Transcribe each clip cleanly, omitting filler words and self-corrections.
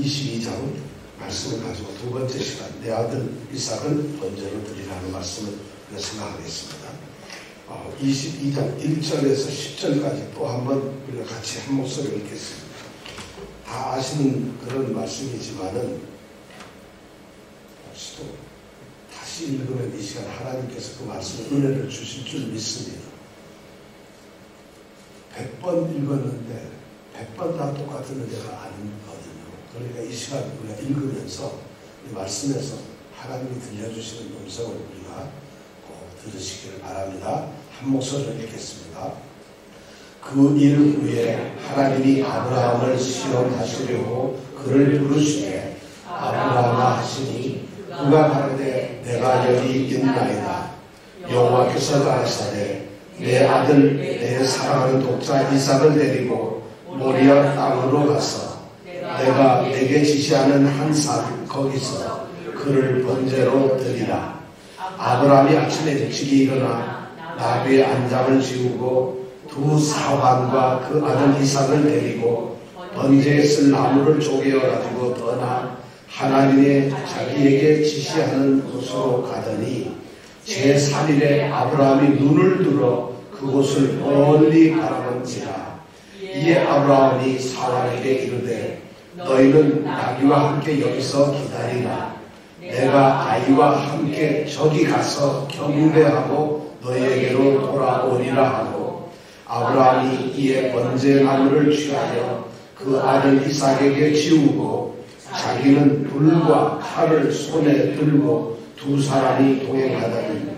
22장 말씀을 가지고 두 번째 시간 내 아들 이삭을 번제로 드리라는 말씀을 생각하겠습니다. 22장 1절에서 10절까지 또 한번 우리가 같이 한 목소리로 읽겠습니다. 다 아시는 그런 말씀이지만은 혹시도 다시 읽으면 이 시간 하나님께서 그 말씀에 은혜를 주실 줄 믿습니다. 100번 읽었는데 100번 다 똑같은 은혜가 아니거든요. 그러니까 이 시간 우리가 읽으면서 이 말씀에서 하나님이 들려주시는 음성을 우리가 꼭 들으시기를 바랍니다. 한 목소리로 읽겠습니다. 그 일 후에 하나님이 아브라함을 시험하시려고 그를 부르시되 아브라함아 하시니 그가 가로되 내가 여기 있나이다. 여호와께서 가라사대 내 아들 내 사랑하는 독자 이삭을 데리고 모리아 땅으로 가서 내가 내게 지시하는 한 산 거기서 그를 번제로 드리라. 아브라함이 아침에 일찍이 일어나 나귀의 안장을 지우고 두 사환과 그 아들 이삭을 데리고 번제에 쓸 나무를 쪼개어가지고 떠나 하나님의 자기에게 지시하는 곳으로 가더니 제3일에 아브라함이 눈을 들어 그곳을 멀리 바라본지라. 이에 아브라함이 사환에게 이르되 너희는 나귀와 함께 여기서 기다리라. 내가 아이와 함께 저기 가서 경배하고 너희에게로 돌아오리라 하고 아브라함이 이에 번제나무를 취하여 그 아들 이삭에게 지우고 자기는 불과 칼을 손에 들고 두 사람이 동행하더니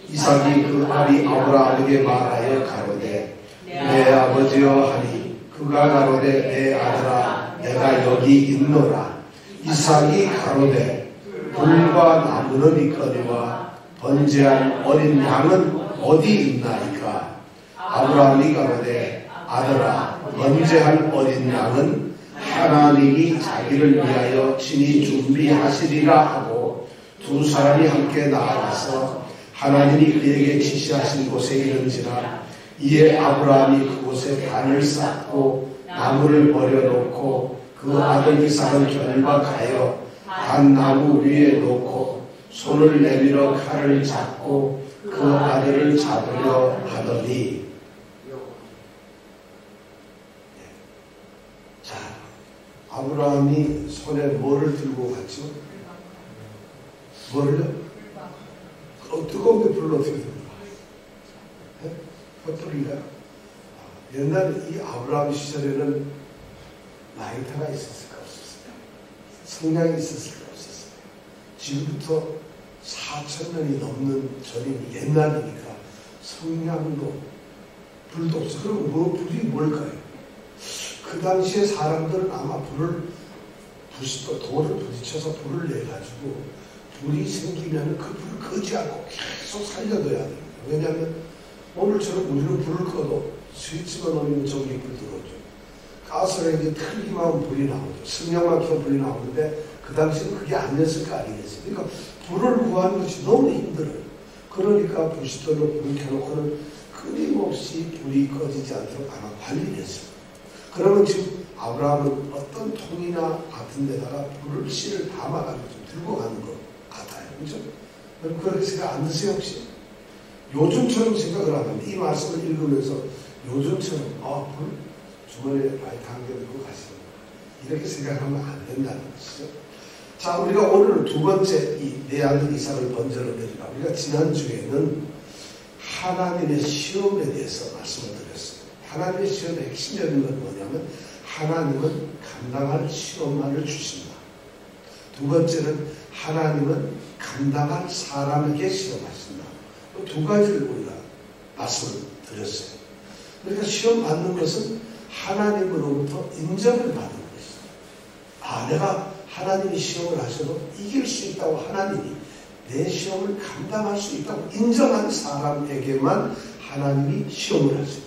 이삭이 그 아비 아브라함에게 말하여 가로되 내 아버지여 하니 그가 가로되 내 아들아 내가 여기 있노라. 이삭이 가로되 불과 나무는 있거니와 번제한 어린 양은 어디 있나이까. 아브라함이 가로되 아들아 번제한 어린 양은 하나님이 자기를 위하여 친히 준비하시리라 하고 두 사람이 함께 나아가서 하나님이 그에게 지시하신 곳에 이른지라. 이에 아브라함이 그곳에 단을 쌓고 나무를 버려놓고 그 아들 이삭을 결박하여 단 나무 위에 놓고 손을 내밀어 칼을 잡고 그 아들을 잡으려 하더니. 자, 아브라함이 손에 뭐를 들고 갔죠? 뭐를요? 뜨거운데 불로 어떻게 됩니까? 헛돌인가요? 옛날에 이 아브라함 시절에는 라이터가 있었을까 없었을까? 성냥이 있었을까 없었을까? 지금부터 4,000년이 넘는 전인 옛날이니까 성냥도 불도 없어. 그럼 불이 뭘까요? 그 당시에 사람들은 아마 돌을 부딪혀서 불을 내가지고 불이 생기면 그 불을 끄지 않고 계속 살려둬야 됩니다. 왜냐하면 오늘처럼 우리는 불을 꺼도 스위치만 올리면 전기불 들어오죠. 가스에 이제 틀기만 하면 불이 나오죠. 승용만 켜면 불이 나오는데 그 당시에는 그게 아니었을 거 아니겠어요. 그러니까 불을 구하는 것이 너무 힘들어요. 그러니까 부싯돌로 불을 켜놓고는 끊임없이 불이 꺼지지 않도록 아마 관리를 했어요. 그러면 지금 아브라함은 어떤 통이나 같은 데다가 씨를 담아가지고 들고 가는 것 같아요. 그렇죠? 여러분 그렇게 생각 안 드세요 혹시? 요즘처럼 생각을 하면 이 말씀을 읽으면서 요즘처럼 불 주머니에 라이트 한 개 들고 가시는 이렇게 생각하면 안 된다는 것이죠. 자, 우리가 오늘 두 번째 이 내 아들 이삭을 번제로 드리라. 우리가 지난주에는 하나님의 시험에 대해서 말씀을 드렸어요. 하나님의 시험의 핵심적인 건 뭐냐면 하나님은 감당할 시험만을 주신다. 두 번째는 하나님은 감당할 사람에게 시험하신다. 두 가지를 우리가 말씀을 드렸어요. 그러니까 시험 받는 것은 하나님으로부터 인정을 받는 것이다. 내가 하나님이 시험을 하셔도 이길 수 있다고 하나님이 내 시험을 감당할 수 있다고 인정한 사람에게만 하나님이 시험을 하세요.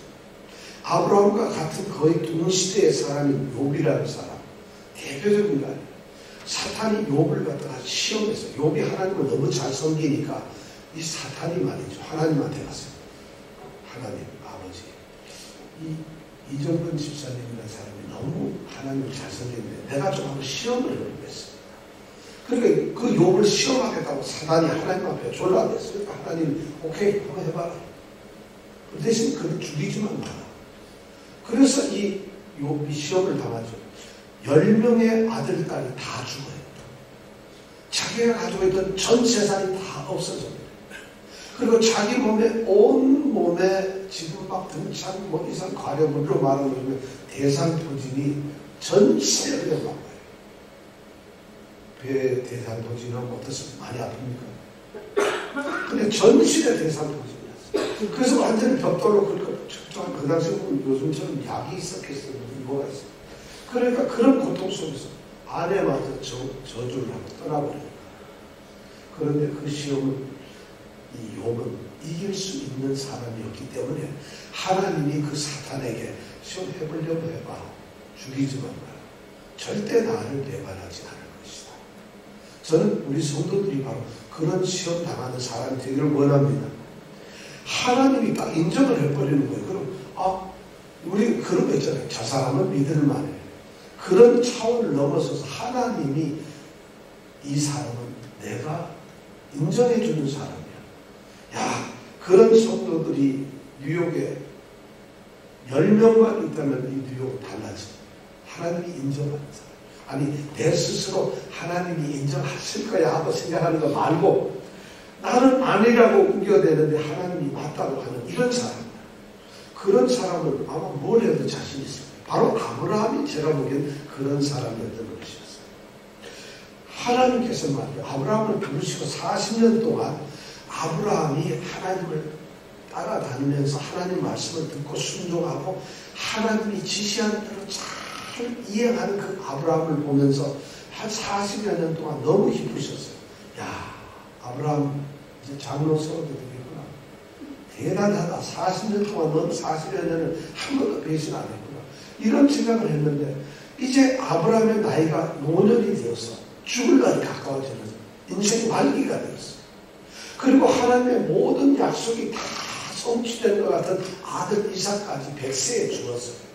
아브라함과 같은 거의 동시대의 사람이 욥이라는 사람, 대표적인 거 아니에요. 사탄이 욥을 갖다가 시험해서 욥이 하나님을 너무 잘 섬기니까 이 사탄이 말이죠. 하나님한테 갔어요. 하나님, 아버지, 이 이정근 집사님이라는 사람이 너무 하나님을 잘 섬겼는데 내가 좀 한번 시험을 해보겠습니다. 그러니까 그 욥을 시험하겠다고 사단이 하나님 앞에 졸라댔어요. 그러니까 하나님 오케이 한번 해봐라. 그 대신 그를 죽이지만 마라. 그래서 이 욥이 시험을 당하죠. 10명의 아들, 딸이 다 죽어요. 자기가 가지고 있던 전 재산이 다 없어져요. 그리고 자기 몸에 온 몸에 지금 막 등창 뭐 이상 과력으로 말하면 대상포진이 전체 그냥 막 배 대상포진하면 어떻습니까? 많이 아픕니까? 근데 전신의 대상포진이었어요. 그래서 완전히 벽돌로 그 당시에 요즘처럼 약이 있었겠어요. 뭐가 있어요. 그러니까 그런 고통 속에서 아내마저 저주를 하고 떠나버려요. 그런데 그 시험은 이 욥은 이길 수 있는 사람이었기 때문에 하나님이 그 사탄에게 시험 해보려고 해봐. 죽이지만 마라. 절대 나를 배반하지 않을 것이다. 저는 우리 성도들이 바로 그런 시험 당하는 사람이 되기를 원합니다. 하나님이 딱 인정을 해버리는 거예요. 그럼 우리 그런 거 있잖아요. 저 사람은 믿을만해. 그런 차원을 넘어서서 하나님이 이 사람은 내가 인정해주는 사람이야. 야, 그런 성도들이 뉴욕에 10명만 있다면 이 뉴욕은 달라져. 하나님이 인정하는 사람. 아니, 내 스스로 하나님이 인정하실 거야 하고 생각하는 거 말고 나는 아니라고 우겨대는데 하나님이 맞다고 하는 이런 사람. 그런 사람은 아마 뭘 해도 자신 있을 거예요. 바로 아브라함이 제가 보기엔 그런 사람이었던 것이었어요. 하나님께서 말이에요. 아브라함을 부르시고 40년 동안 아브라함이 하나님을 따라다니면서 하나님 말씀을 듣고 순종하고 하나님이 지시한 대로 잘 이행하는 그 아브라함을 보면서 한 40여 년 동안 너무 기쁘셨어요. 야, 아브라함 이제 장로서도 되겠구나. 대단하다. 40년 동안 넌 40여 년을 한 번도 배신 안 했구나. 이런 생각을 했는데 이제 아브라함의 나이가 노년이 되어서 죽을 날이 가까워지는 인생 말기가 되었어요. 그리고 하나님의 모든 약속이 다 성취된 것 같은 아들 이삭까지 100세에 죽었어요.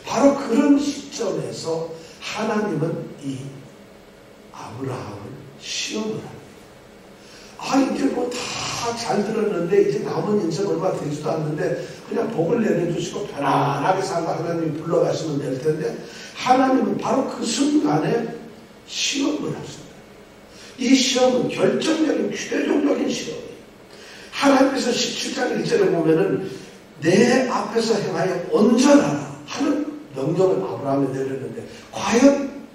바로 그런 시점에서 하나님은 이 아브라함을 시험을 합니다. 이제 뭐 다 잘 들었는데 이제 남은 인생 얼마 되지도 않는데 그냥 복을 내려주시고 편안하게 살다 하나님이 불러가시면 될 텐데 하나님은 바로 그 순간에 시험을 하십니다. 이 시험은 결정적인 최종적인 시험이에요. 하나님께서 17장 1절에 보면은 내 앞에서 행하여 온전하라 하는 명령을 아브라함에 내렸는데 과연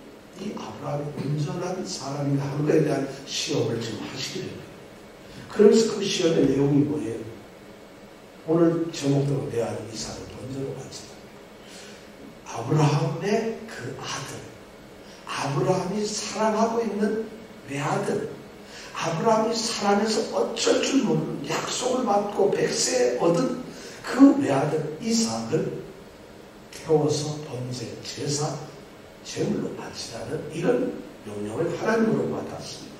이 아브라함이 온전한 사람인가 하는 것에 대한 시험을 지금 하시게 됩니다. 그러면서 그 시험의 내용이 뭐예요? 오늘 제목대로 내 아들 이삭을 번제로 바치다. 아브라함의 그 아들, 아브라함이 사랑하고 있는 외아들, 아브라함이 살아내서 어쩔 줄 모르는 약속을 받고 100세에 얻은 그 외아들 이삭을 태워서 번제, 제사, 제물로 바치라는 이런 명령을 하나님으로 받았습니다.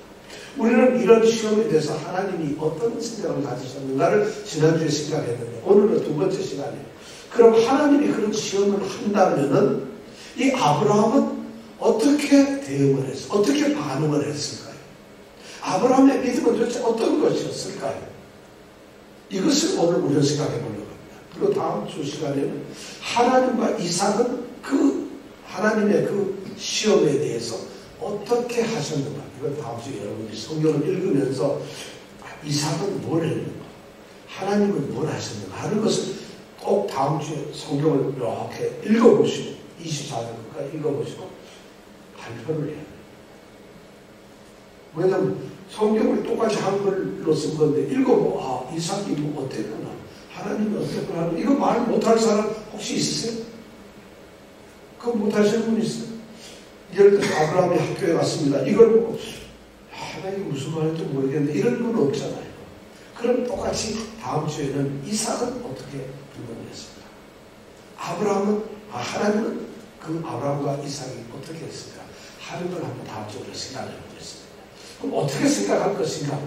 우리는 이런 시험에 대해서 하나님이 어떤 생각을 가지셨는가를 지난주에 생각했는데 오늘은 두 번째 시간이에요. 그럼 하나님이 그런 시험을 한다면은 이 아브라함은 어떻게 대응을 했을까요? 어떻게 반응을 했을까요? 아브라함의 믿음은 도대체 어떤 것이었을까요? 이것을 오늘 우리가 생각해 보려고 합니다. 그리고 다음 주 시간에는 하나님과 이삭은 그 하나님의 그 시험에 대해서 어떻게 하셨는가? 이걸 다음 주에 여러분들이 성경을 읽으면서 이삭은 뭘 했는가? 하나님은 뭘 하셨는가? 하는 것을 꼭 다음 주에 성경을 이렇게 읽어보시고 24절까지 읽어보시고 발표를 해야 돼요. 왜냐하면 성경을 똑같이 한글로 쓴 건데 읽어보고 이삭이 뭐 어땠구나, 하나님이 어땠구나 하는 이거 말 못할 사람 혹시 있으세요? 그거 못하시는 분 있어요? 예를 들어서 아브라함이 학교에 갔습니다. 이걸 보고 하나님이 무슨 말인지 모르겠는데 이런 건 없잖아요. 그럼 똑같이 다음 주에는 이삭은 어떻게 분명을 했습니다. 아브라함은 하나님은 그 아브라함과 이삭이 어떻게 했을까 하는 걸 한번 다음 주에 생각해 보겠습니다. 그럼 어떻게 생각할 것인가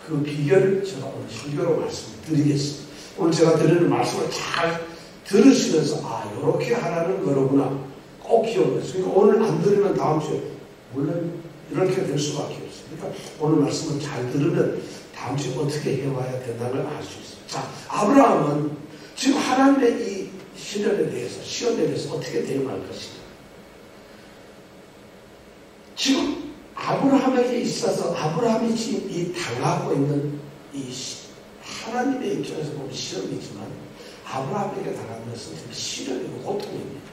그 비결을 제가 오늘 설교로 말씀드리겠습니다. 오늘 제가 드리는 말씀을 잘 들으시면서 이렇게 하라는 거로구나 꼭 기억하세요. 그러니까 오늘 안 들으면 다음 주에 물론 이렇게 될 수밖에 없어요. 그러니까 오늘 말씀을 잘 들으면 다음 주에 어떻게 해와야 된다는 걸 알 수 있어요. 자, 아브라함은 지금 하나님의 이 시련에 대해서 어떻게 대응할 것인가. 지금 아브라함에게 있어서 아브라함이 지금 이 당하고 있는 이 하나님의 입장에서 보면 시험이지만 아브라함에게 당한 것은 시련이고 고통입니다.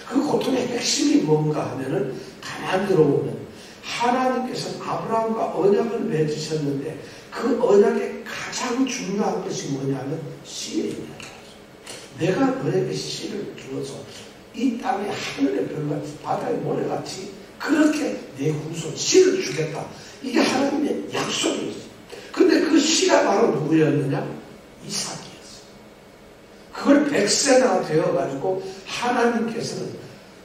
그 고통의 핵심이 뭔가 하면은 가만 들어보면 하나님께서는 아브라함과 언약을 맺으셨는데 그 언약의 가장 중요한 것이 뭐냐면 씨예요. 내가 너에게 씨를 주어서 이 땅에 하늘의 별같이 바다의 모래같이 그렇게 내 후손 씨를 주겠다. 이게 하나님의 약속이었어요. 근데 그 씨가 바로 누구였느냐? 이삭이었어요. 그걸 100세나 되어가지고 하나님께서는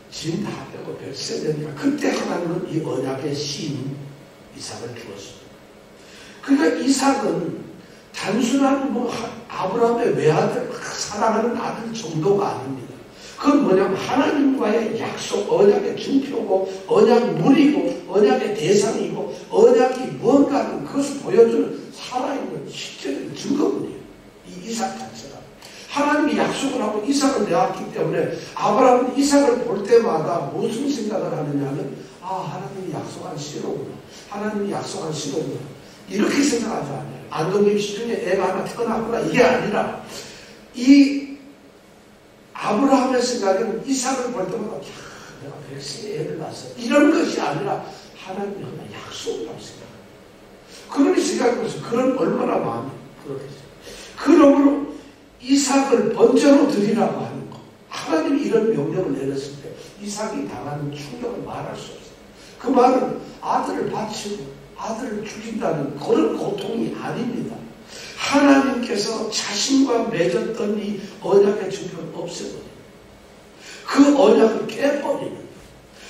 지금 다 빼고 100세 되니까 그때 하나님은 이 언약의 씨인 이삭을 주었어요. 그러니까 이삭은 단순한 아브라함의 외아들, 사랑하는 아들 정도가 아닙니다. 그건 뭐냐면 하나님과의 약속, 언약의 증표고, 언약 물이고, 언약의 대상이고, 언약이 뭔가는 그것을 보여주는 살아있는 실제적인 증거물이에요. 이 이삭 자체가. 하나님이 약속을 하고 이삭을 내었기 때문에 아브라함은 이삭을 볼 때마다 무슨 생각을 하느냐면 하나님이 약속한 씨로구나. 하나님이 약속한 씨로구나. 이렇게 생각하지 않아요. 안동김씨 중에 애가 하나 태어났구나. 이게 아니라 이 아브라함의 생각에는 이삭을 볼 때마다 내가 100세에 애를 낳았어. 이런 것이 아니라 하나님이 하나 약속이라고 생각해요. 그러니 생각해보세요. 그런 얼마나 마음이 그렇겠어요. 그러므로 이삭을 번제로 드리라고 하는 것. 하나님이 이런 명령을 내렸을 때 이삭이 당하는 충격을 말할 수 없어요. 그 말은 아들을 바치고 아들을 죽인다는 그런 고통이 아닙니다. 하나님께서 자신과 맺었던 이 언약의 증표를 없애버리는, 그 언약을 깨버리는,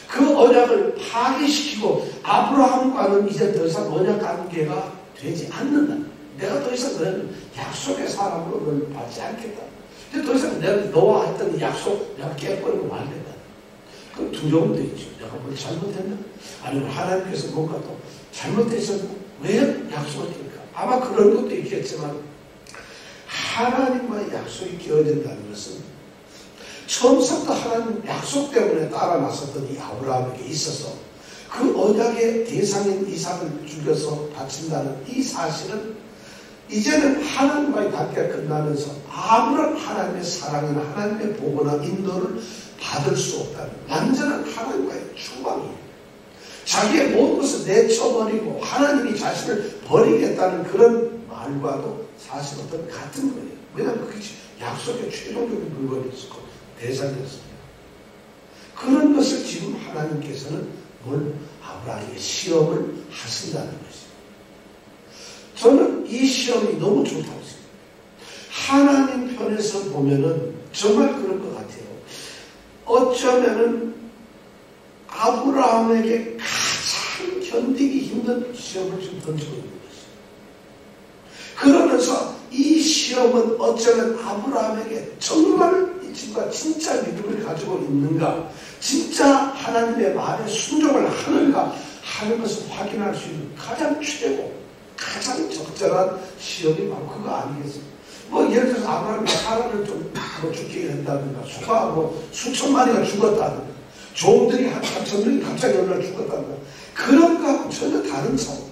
그 언약을 파괴시키고 아브라함과는 이제 더 이상 언약 관계가 되지 않는다. 내가 더 이상 너는 약속의 사람으로 너를 받지 않겠다. 근데 더 이상 내가 너와 했던 약속 내가 깨버리고 말겠다. 그럼 두려움도 있죠. 내가 뭘 잘못했나? 아니면 하나님께서 뭔가 또 잘못했었나? 왜 약속을 깰까? 아마 그런 것도 있겠지만 하나님과의 약속이 끼어진다는 것은 처음부터 하나님 약속 때문에 따라 나섰던 이 아브라함에게 있어서 그 언약의 대상인 이삭을 죽여서 바친다는 이 사실은 이제는 하나님과의 관계가 끝나면서 아무런 하나님의 사랑이나 하나님의 보호나 인도를 받을 수 없다는 완전한 하나님과의 추방이에요. 자기의 모든 것을 내쳐버리고 하나님이 자신을 버리겠다는 그런 말과도 사실 어떤 같은 거예요. 왜냐하면 그것이 약속의 최종적인 물건이었고 대상이었습니다. 그런 것을 지금 하나님께서는 아브라함에게 시험을 하신다는 것이죠. 저는 이 시험이 너무 좋다고 생각해요. 하나님 편에서 보면은 정말 그런 것 같아요. 어쩌면은 아브라함에게 가장 견디기 힘든 시험을 지금 던지고 있는 것이죠. 그러면서 이 시험은 어쩌면 아브라함에게 정말 이 친구가 진짜 믿음을 가지고 있는가, 진짜 하나님의 말에 순종을 하는가 하는 것을 확인할 수 있는 가장 최고, 가장 적절한 시험이 바로 그거 아니겠습니까? 예를 들어서 아브라함이 사람을 좀 죽게 한다든가, 수가 수천 마리가 죽었다든가, 종들이 한 4,000명이 갑자기 어느 날 죽었다든가, 그런 거하고 전혀 다른 차원이에요.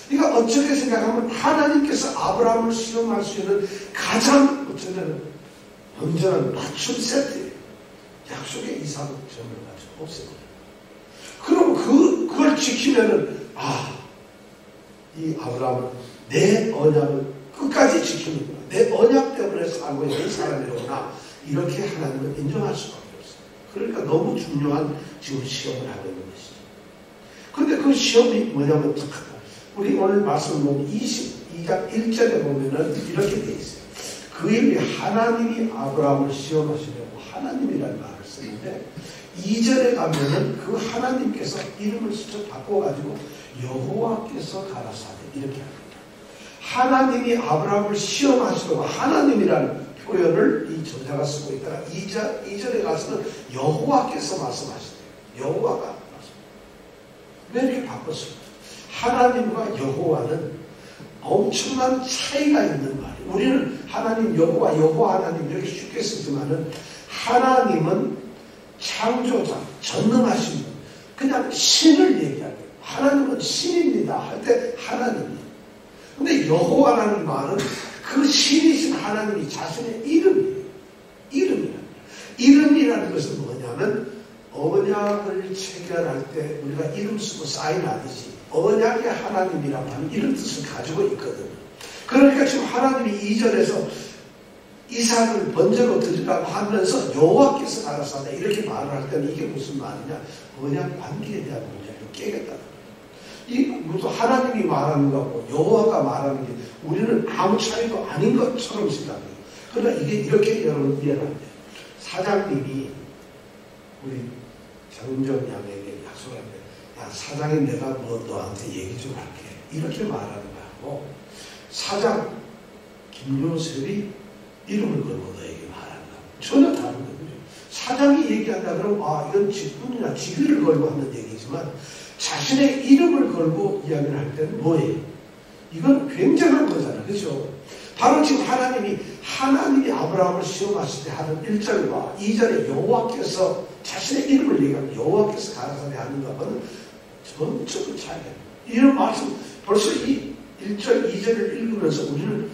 그러니까 어떻게 생각하면 하나님께서 아브라함을 시험할 수 있는 가장 어쩌면 온전한 맞춤 세트예요. 약속의 이삭을 점을 가지고 없애버려요. 그럼 그걸 지키면은 이 아브라함은 내 언약을 끝까지 지키는구나. 내 언약 때문에 살고 있는 사람이로구나. 이렇게 하나님은 인정할 수밖에 없어요. 그러니까 너무 중요한 지금 시험을 하고 있는 것이죠. 그런데 그 시험이 뭐냐면 우리 오늘 말씀 보면 22장 1절에 보면은 이렇게 돼 있어요. 그 일이 하나님이 아브라함을 시험하시려고 하나님이라는 말을 쓰는데 2절에 가면은 그 하나님께서 이름을 직접 바꿔가지고 여호와께서 가라사대 이렇게 합니다. 하나님이 아브라함을 시험하시려고 하나님이라는 표현을 이 저자가 쓰고 있다가 2절에 가서는 여호와께서 말씀하시대요. 여호와가 말씀. 왜 이렇게 바꿨어요? 하나님과 여호와는 엄청난 차이가 있는 말이에요. 우리는 하나님 여호와, 여호와 하나님 이렇게 쉽게 쓰지만은 하나님은 창조자, 전능하신 분, 그냥 신을 얘기하는 거예요. 하나님은 신입니다 할 때 하나님이에요. 근데 여호와라는 말은 그 신이신 하나님이 자신의 이름이에요. 이름이라는 것은 뭐냐면 언약을 체결할 때 우리가 이름 쓰고 사인하듯이 언약의 하나님이라고 하는 이런 뜻을 가지고 있거든요. 그러니까 지금 하나님이 2절에서 이삭을 번제로 드리라고 하면서 여호와께서 알아서 하다 이렇게 말을 할 때는 이게 무슨 말이냐? 언약 관계에 대한 문제를 깨겠다. 이 모두 하나님이 말하는 거고 여호와가 말하는 게 우리는 아무 차이도 아닌 것처럼 생각해요. 그러나 이게 이렇게 여러분 이해를 안 돼요. 사장님이 우리 장윤정 양에게 약속할 때, 야 사장이 내가 뭐 너한테 얘기 좀 할게 이렇게 말하는 거하고 사장 김요셉이 이름을 걸고 너에게 말하는 거 전혀 다른 거거든요. 사장이 얘기한다 그러면 아 이건 직분이나 직위를 걸고 하는 얘기지만 자신의 이름을 걸고 이야기를 할 때는 뭐예요? 이건 굉장한 거잖아요. 그렇죠? 바로 지금 하나님이 아브라함을 시험하실 때 하는 1절과 2절에 여호와께서 자신의 이름을 얘기하면 여호와께서 가라사대 하는 것과는 전적인 차이가 있습니다. 이런 말씀 벌써 이 1절, 2절을 읽으면서 우리는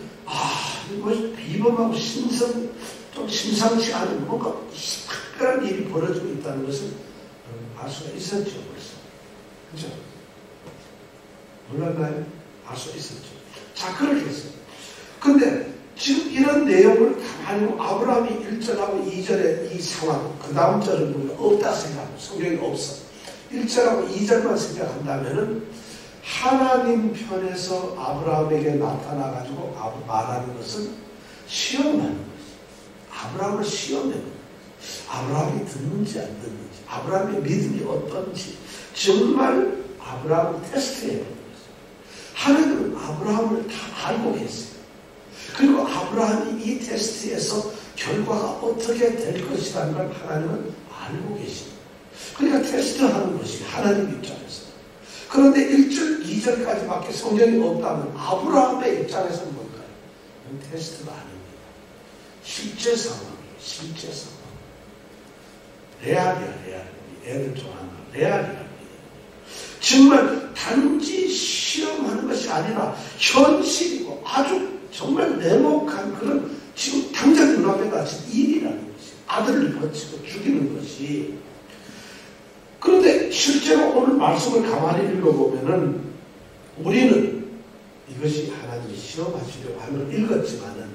이거 비범하고 좀 심상치 않은 뭔가 특별한 일이 벌어지고 있다는 것을 알 수가 있었죠. 벌써. 그죠? 몰랐나요? 알 수 있었죠. 자, 그렇게 했어요. 근데 지금 이런 내용을 가만히 아브라함이 1절하고 2절의 이 상황, 그 다음 절은 우리가 없다 생각하고 성경이 없어. 1절하고 2절만 생각한다면은 하나님 편에서 아브라함에게 나타나가지고 말하는 것은 시험하는 것이. 아브라함을 시험하는 거예요. 아브라함이 듣는지 안 듣는지, 아브라함의 믿음이 어떤지, 정말 아브라함을 테스트해보는 거예요. 하나님은 아브라함을 다 알고 계세요. 그리고 아브라함이 이 테스트에서 결과가 어떻게 될 것이라는 걸 하나님은 알고 계십니다. 그러니까 테스트하는 것이 하나님 입장에서. 그런데 1절, 2절까지밖에 성경이 없다면 아브라함의 입장에서는 뭘까요? 이건 테스트가 아닙니다. 실제 상황이에요. 실제 상황. 레알이야, 레알. 애들 좋아하는 거. 레알이야. 정말 단지 시험하는 것이 아니라 현실이고 아주 정말 냉혹한 그런 지금 당장 눈앞에 닥친 일이라는 것이 아들을 거치고 죽이는 것이. 그런데 실제로 오늘 말씀을 가만히 읽어보면은 우리는 이것이 하나님이 시험하시려고 하는 걸 읽었지만은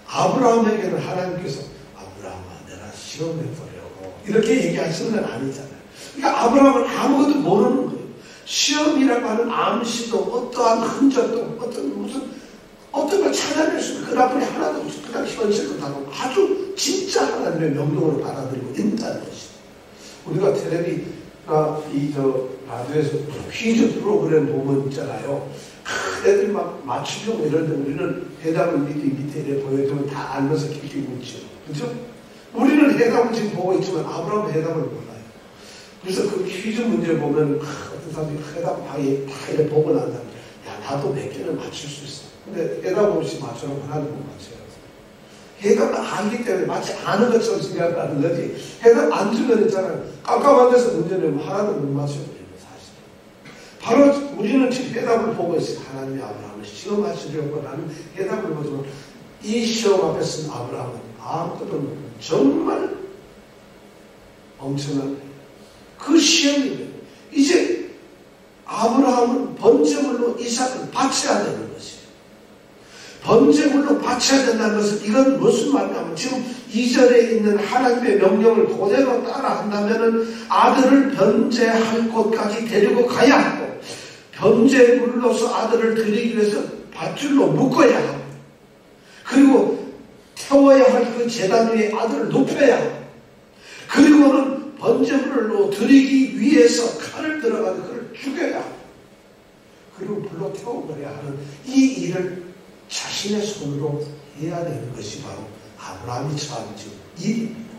아브라함에게는 하나님께서 아브라함아 내가 시험해보려고 이렇게 얘기하시는 건 아니잖아요. 그러니까 아브라함은 아무것도 모르는 거예요. 시험이라고 하는 암시도 어떠한 흔적도 어떤 걸 찾아낼 수 있는 그 나쁜이 하나도 없이 그냥 현실을 다루고 아주 진짜 하나님의 명령으로 받아들이고 있다는 것이죠. 우리가 라디오에서 퀴즈 프로그램 보면 있잖아요. 애들이 막 맞추려고 이러는데 우리는 해답을 밑에 이렇게 보여주면 다 알면서 길게 있죠. 그죠? 우리는 해답을 지금 보고 있지만 아브라함은 해답을 몰라요. 그래서 그 퀴즈 문제 보면 어떤 사람들이 해답 방에 다 이렇게 보고 난 다음에 야 나도 몇 개는 맞출 수 있어. 근데 해답 없이 맞추라고 하나는 못 맞춰요. 해답을 알기 때문에 마치 아는 것처럼 생각하는 거지. 해답 안 주면 있잖아요. 깜깜한 데서 문제 내면 하나도 못 맞춰버리는 사실. 바로 우리는 지금 해답을 보고 있어요. 하나님이 아브라함을 시험하시려고 하는 해답을 보지만 이 시험 앞에 쓴 아브라함은 아무것도 모르는 정말 엄청난 그 시험이에요. 이제 아브라함은 번제물로 이삭을 바쳐야 되는 것이에요. 번제물로 바쳐야 된다는 것은 이건 무슨 말이냐면 지금 2절에 있는 하나님의 명령을 그대로 따라한다면 아들을 번제할 곳까지 데리고 가야 하고 번제물로서 아들을 드리기 위해서 밧줄로 묶어야 하고 그리고 태워야 할 그 제단 위에 아들을 높여야 하고 그리고는 번제물로 드리기 위해서 칼을 들어가서 그를 죽여야 하고 그리고 불로 태워버려야 하는 이 일을 자신의 손으로 해야 되는 것이 바로 아브라함이 처한 지금 일입니다.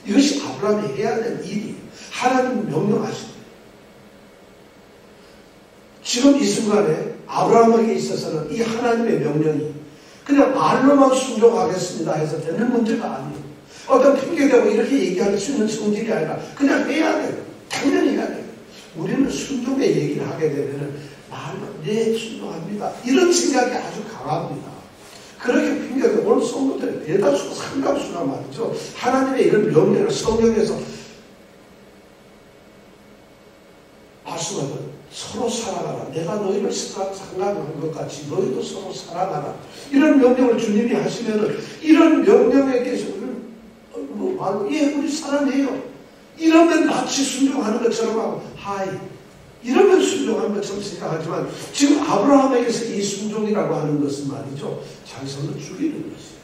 이것이 아브라함이 해야 될 일이에요. 하나님 명령하신 거예요. 지금 이 순간에 아브라함에게 있어서는 이 하나님의 명령이 그냥 말로만 순종하겠습니다 해서 되는 문제가 아니에요. 어떤 핑계대고 이렇게 얘기할 수 있는 성질이 아니라 그냥 해야 돼요. 당연히 해야 돼요. 우리는 순종의 얘기를 하게 되면 말로 네 순종합니다. 이런 생각이 아주 강합니다. 그렇게 핑계대고 오늘 성도들의 대다수가 상당수나 말이죠. 하나님의 이런 명령을 성경에서 말씀하는 서로 사랑하라. 내가 너희를 사랑한 것 같이 너희도 서로 사랑하라. 이런 명령을 주님이 하시면은 이런 명령에 대해서 우리는 예, 우리 사랑해요. 이러면 마치 순종하는 것처럼 하고 하이. 이러면 순종하는 것처럼 생각하지만 지금 아브라함에게서 이 순종이라고 하는 것은 말이죠. 자기 손을 죽이는 것이에요.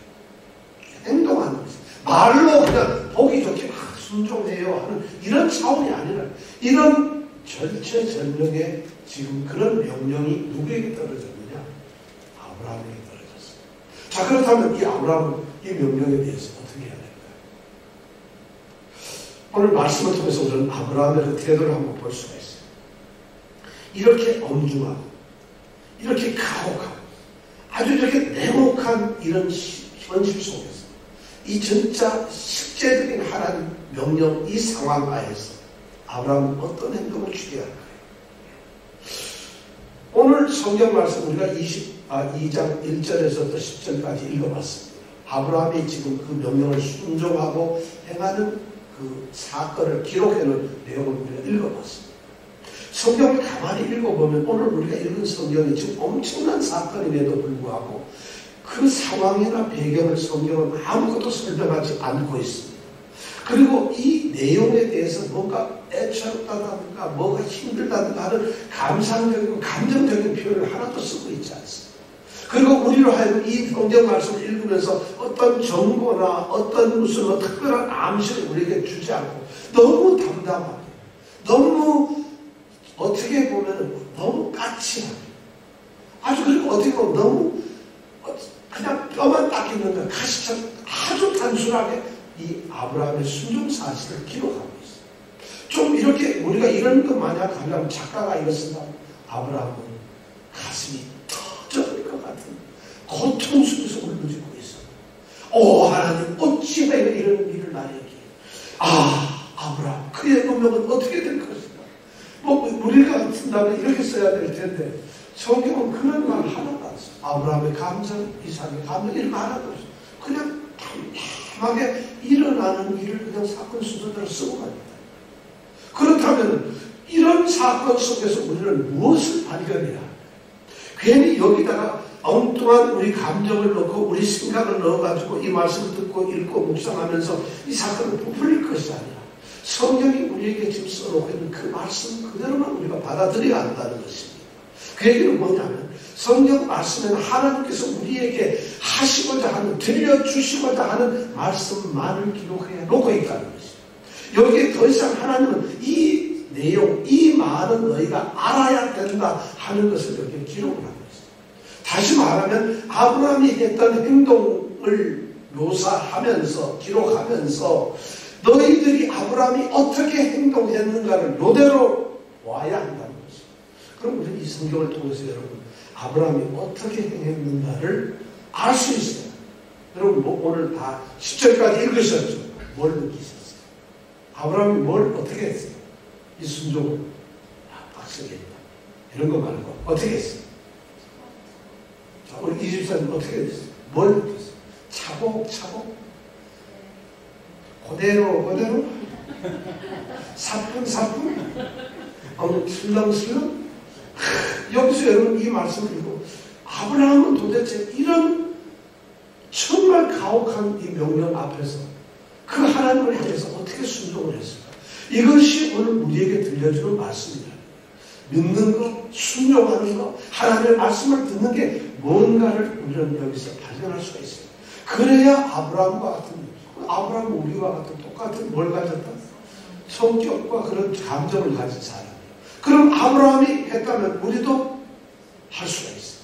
행동하는 것이에요. 말로 그냥 보기 좋게 순종해요 하는 이런 차원이 아니라 이런 절체절명의 지금 그런 명령이 누구에게 떨어졌느냐? 아브라함에게 떨어졌어요. 자, 그렇다면 이 아브라함은 이 명령에 대해서 어떻게 해야 될까요? 오늘 말씀을 통해서 우리는 아브라함의 그 태도를 한번 볼 수가 있어요. 이렇게 엄중하고 이렇게 가혹하고 아주 이렇게 냉혹한 이런 현실 속에서 이 진짜 실제적인 하나님 명령 이 상황 하에서 아브라함은 어떤 행동을 취해야 할까요? 오늘 성경 말씀 우리가 2장 1절에서부터 10절까지 읽어봤습니다. 아브라함이 지금 그 명령을 순종하고 행하는 그 사건을 기록해놓은 내용을 우리가 읽어봤습니다. 성경을 가만히 읽어보면 오늘 우리가 읽은 성경이 지금 엄청난 사건임에도 불구하고 그 상황이나 배경을 성경은 아무것도 설명하지 않고 있습니다. 그리고 이 내용에 대해서 뭔가 애처롭다든가 뭐가 힘들다든가 하는 감상적이고 감정적인 표현을 하나도 쓰고 있지 않습니다. 그리고 우리로 하여금 이 성경 말씀을 읽으면서 어떤 정보나 어떤 무슨 특별한 암시를 우리에게 주지 않고 너무 담담하게 너무 어떻게 보면 너무 까칠하게 아주 그리고 어떻게 보면 너무 그냥 뼈만 딱 있는 것 가시처럼 아주 단순하게 이 아브라함의 순종 사실을 기록하고 있어요. 좀 이렇게 우리가 이런 것 마냥 하려면 작가가 이렇습니다. 아브라함은 가슴이 터져버릴 것 같은 고통 속에서 울부짖고 있어요. 오 하나님 어찌 이런 일을 나에게 아브라함 그의 운명은 어떻게 될 것인가. 우리가 같은다면 이렇게 써야 될 텐데 성경은 그런 말 하나도 안 써요. 아브라함의 감정, 이삭의 감정 이런 거 하나도 없어요. 그냥 담담하게 일어나는 일을 그냥 사건 순서대로 쓰고 갑니다. 그렇다면 이런 사건 속에서 우리는 무엇을 발견해야 할까요? 괜히 여기다가 엉뚱한 우리 감정을 넣고 우리 생각을 넣어가지고 이 말씀을 듣고 읽고 묵상하면서 이 사건을 부풀릴 것이 아니라 성경이 우리에게 지금 써놓고 있는 그 말씀 그대로만 우리가 받아들여야 한다는 것입니다. 그 얘기는 뭐냐면 성경 말씀에는 하나님께서 우리에게 하시고자 하는 들려주시고자 하는 말씀만을 기록해 놓고 있다는 것입니다. 여기에 더 이상 하나님은 이 내용, 이 말은 너희가 알아야 된다 하는 것을 여기에 기록을 하고 있습니다. 다시 말하면 아브라함이 했던 행동을 묘사하면서 기록하면서 너희들이 아브라함이 어떻게 행동했는가를 이대로 와야 한다는 것입니다. 그럼 우리는 이 성경을 통해서 여러분 아브라함이 어떻게 행했는가를 알 수 있어요. 여러분 오늘 다 10절까지 읽으셨죠? 뭘 느끼셨어요? 아브라함이 뭘 어떻게 했어요? 이 순종을 빡세게 했다. 이런 거 말고 어떻게 했어요? 자, 우리 24년 어떻게 됐어요? 뭘 느꼈어요? 차곡차곡 그대로 사뿐사뿐 슬렁슬렁 여기서 여러분 이 말씀을 읽고 아브라함은 도대체 이런 정말 가혹한 이 명령 앞에서 그 하나님을 향해서 어떻게 순종을 했을까? 이것이 오늘 우리에게 들려주는 말씀이다. 믿는 것, 순종하는 것, 하나님의 말씀을 듣는 게 뭔가를 우리는 여기서 발견할 수가 있어요. 그래야 아브라함과 같은 아브라함은 우리와 같은 똑같은 뭘 가졌다? 성격과 그런 감정을 가진 사람이에요. 그럼 아브라함이 했다면 우리도 할 수가 있어요.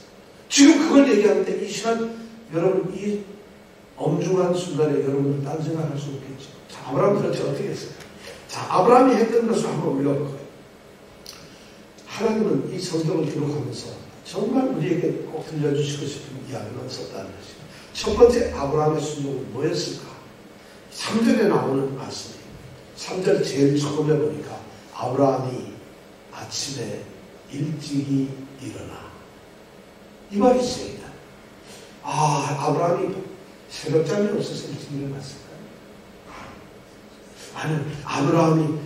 지금 그걸 얘기하는데 이 시간 여러분 이 엄중한 순간에 여러분들 딴 생각할 수 없겠죠. 자, 아브라함 도대체 어떻게 했을까? 자, 아브라함이 했던 것을 한번 읽어볼까요? 하나님은 이 성경을 기록하면서 정말 우리에게 꼭 들려주시고 싶은 이야기만 썼다는 것입니다. 첫 번째 아브라함의 순종은 뭐였을까? 3절에 나오는 말씀이 3절 제일 처음에 보니까 아브라함이 아침에 일찍이 일어나 이 말이 있습니다. 아브라함이 새벽잠이 없어서 일찍 일어났을까요? 아니면 아브라함이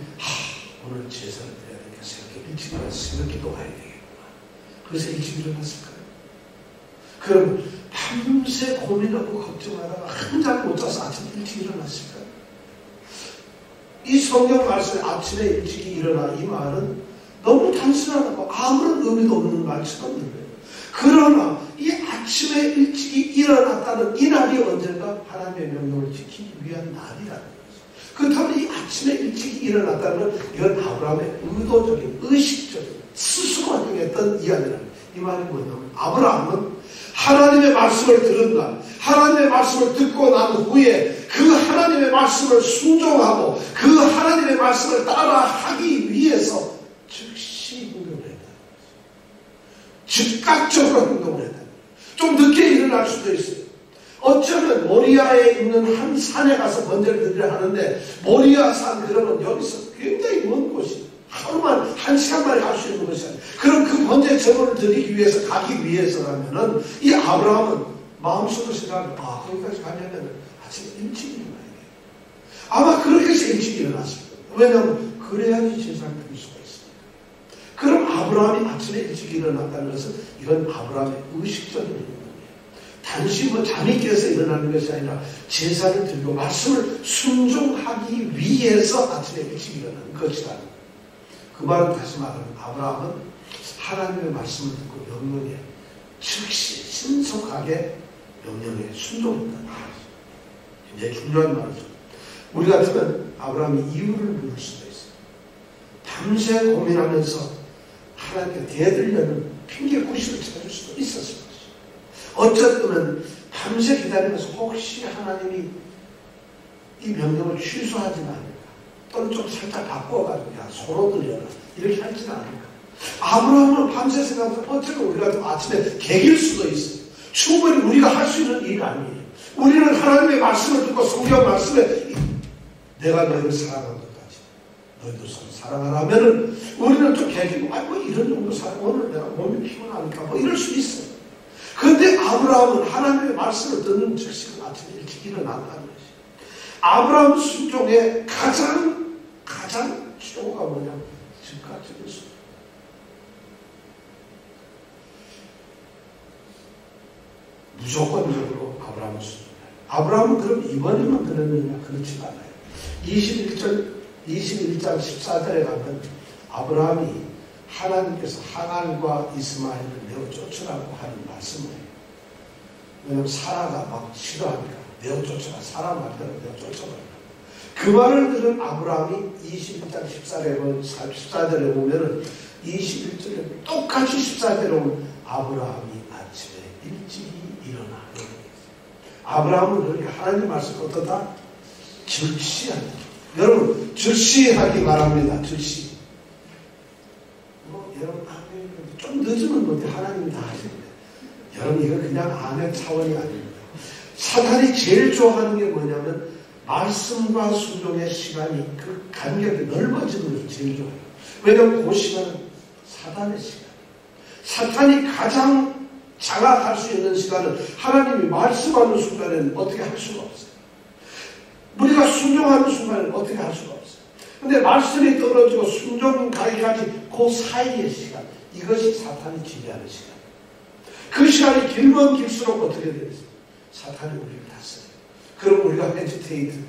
오늘 제사를 드려야 되니까 새벽에 일찍 일어나서 새벽 기도해야 되겠구나. 그래서 일찍 일어났을까요? 그럼 밤새 고민하고 걱정하다가 한잠 못 자서 아침 일찍 일어났을까요? 이 성경 말씀에 아침에 일찍 일어나 이 말은 너무 단순하고 아무런 의미도 없는 말처럼 들려요. 그러나 이 아침에 일찍 일어났다는 이 날이 언젠가 하나님의 명령을 지키기 위한 날이라는 거죠. 그렇다면 이 아침에 일찍 일어났다는 건 이건 아브라함의 의도적인 의식적인 스스로 행했던 이야기라는 이 말이 뭐냐면 아브라함은 하나님의 말씀을 들은 날, 하나님의 말씀을 듣고 난 후에 그 하나님의 말씀을 순종하고 그 하나님의 말씀을 따라하기 위해서 즉시 행동을 했다. 즉각적으로 행동을 했다. 좀 늦게 일어날 수도 있어요. 어쩌면 모리아에 있는 한 산에 가서 번제를 드리려 하는데 모리아 산 그러면 여기서 굉장히 먼 곳이 하루만 한 시간 만에 갈 수 있는 것이 아니에요. 그럼 그 번제 제물을 드리기 위해서 가기 위해서라면은 이 아브라함은 마음속으로 생각하면 거기까지 가려면 아침 일찍 일어나야 돼요. 아마 그렇게 해서 일찍 일어났을 거예요. 왜냐하면 그래야지 제사를 드릴 수가 있으니까. 그럼 아브라함이 아침에 일찍 일어났다는 것은 이건 아브라함의 의식적인 행동이에요. 단지 잠이 깨서 일어나는 것이 아니라 제사를 드리고 말씀을 순종하기 위해서 아침에 일찍 일어나는 것이다. 그 말은 다시 말하면 아브라함은 하나님의 말씀을 듣고 명령에 즉시 신속하게 명령에 순종했다는 것이죠. 굉장히 중요한 말이죠. 우리 같으면 아브라함이 이유를 물을 수도 있어요. 밤새 고민하면서 하나님께 대들려는 핑계구실을 찾을 수도 있었을 것이죠. 어쨌든 밤새 기다리면서 혹시 하나님이 이 명령을 취소하지는 않을까, 또는 좀 살짝 바꿔가지고 소로 들려라 이렇게 할지는 않을까. 아브라함은 밤새 생각하면서 어쩌면 우리가 아침에 개길 수도 있어요. 충분히 우리가 할 수 있는 일이 아니에요. 우리는 하나님의 말씀을 듣고 성경 말씀에 내가 너희를 사랑한 것까지 너희도 서로 사랑하라면은 우리는 좀 개기고 이런 정도 사랑, 오늘 내가 몸이 피곤하니까 이럴 수 있어요. 그런데 아브라함은 하나님의 말씀을 듣는 즉시 아침에 일찍 일어난다는 것이 아브라함 순종의 가장 최고가 뭐냐면 즉각적인 순종. 무조건적으로 아브라함을 순종해요. 아브라함은 그럼 이번에만 그랬느냐? 그렇지 않아요. 21장 14절에 가면 아브라함이 하나님께서 하갈과 이스마엘을 내어 쫓으라고 하는 말씀을 해요. 왜냐하면 사라가 막 싫어하니까 내어 쫓아라. 사라 말대로 내어 쫓아버려. 그 말을 들은 아브라함이 21장 14절에 보면은 21절에 똑같이 14절에 보면 아브라함이 아침에 일찍이 일어나. 아브라함은 그렇게 하나님 말씀 어떠다? 즉시한다. 여러분 즉시하기 바랍니다. 즉시. 여러분 좀 늦으면 뭔데 하나님이 다 하십니다. 여러분 이건 그냥 안의 차원이 아닙니다. 사탄이 제일 좋아하는 게 뭐냐면 말씀과 순종의 시간이 그 간격이 넓어지는 것을 제일 좋아해요. 왜냐하면 그 시간은 사단의 시간. 사탄이 가장 장악할 수 있는 시간은 하나님이 말씀하는 순간에는 어떻게 할 수가 없어요. 우리가 순종하는 순간에는 어떻게 할 수가 없어요. 근데 말씀이 떨어지고 순종 가기까지 그 사이의 시간, 이것이 사탄이 지배하는 시간. 그 시간이 길면 길수록 어떻게 되겠어요? 사탄이 우리를 다스려요. 그럼 우리가 헤지테이트 돼요.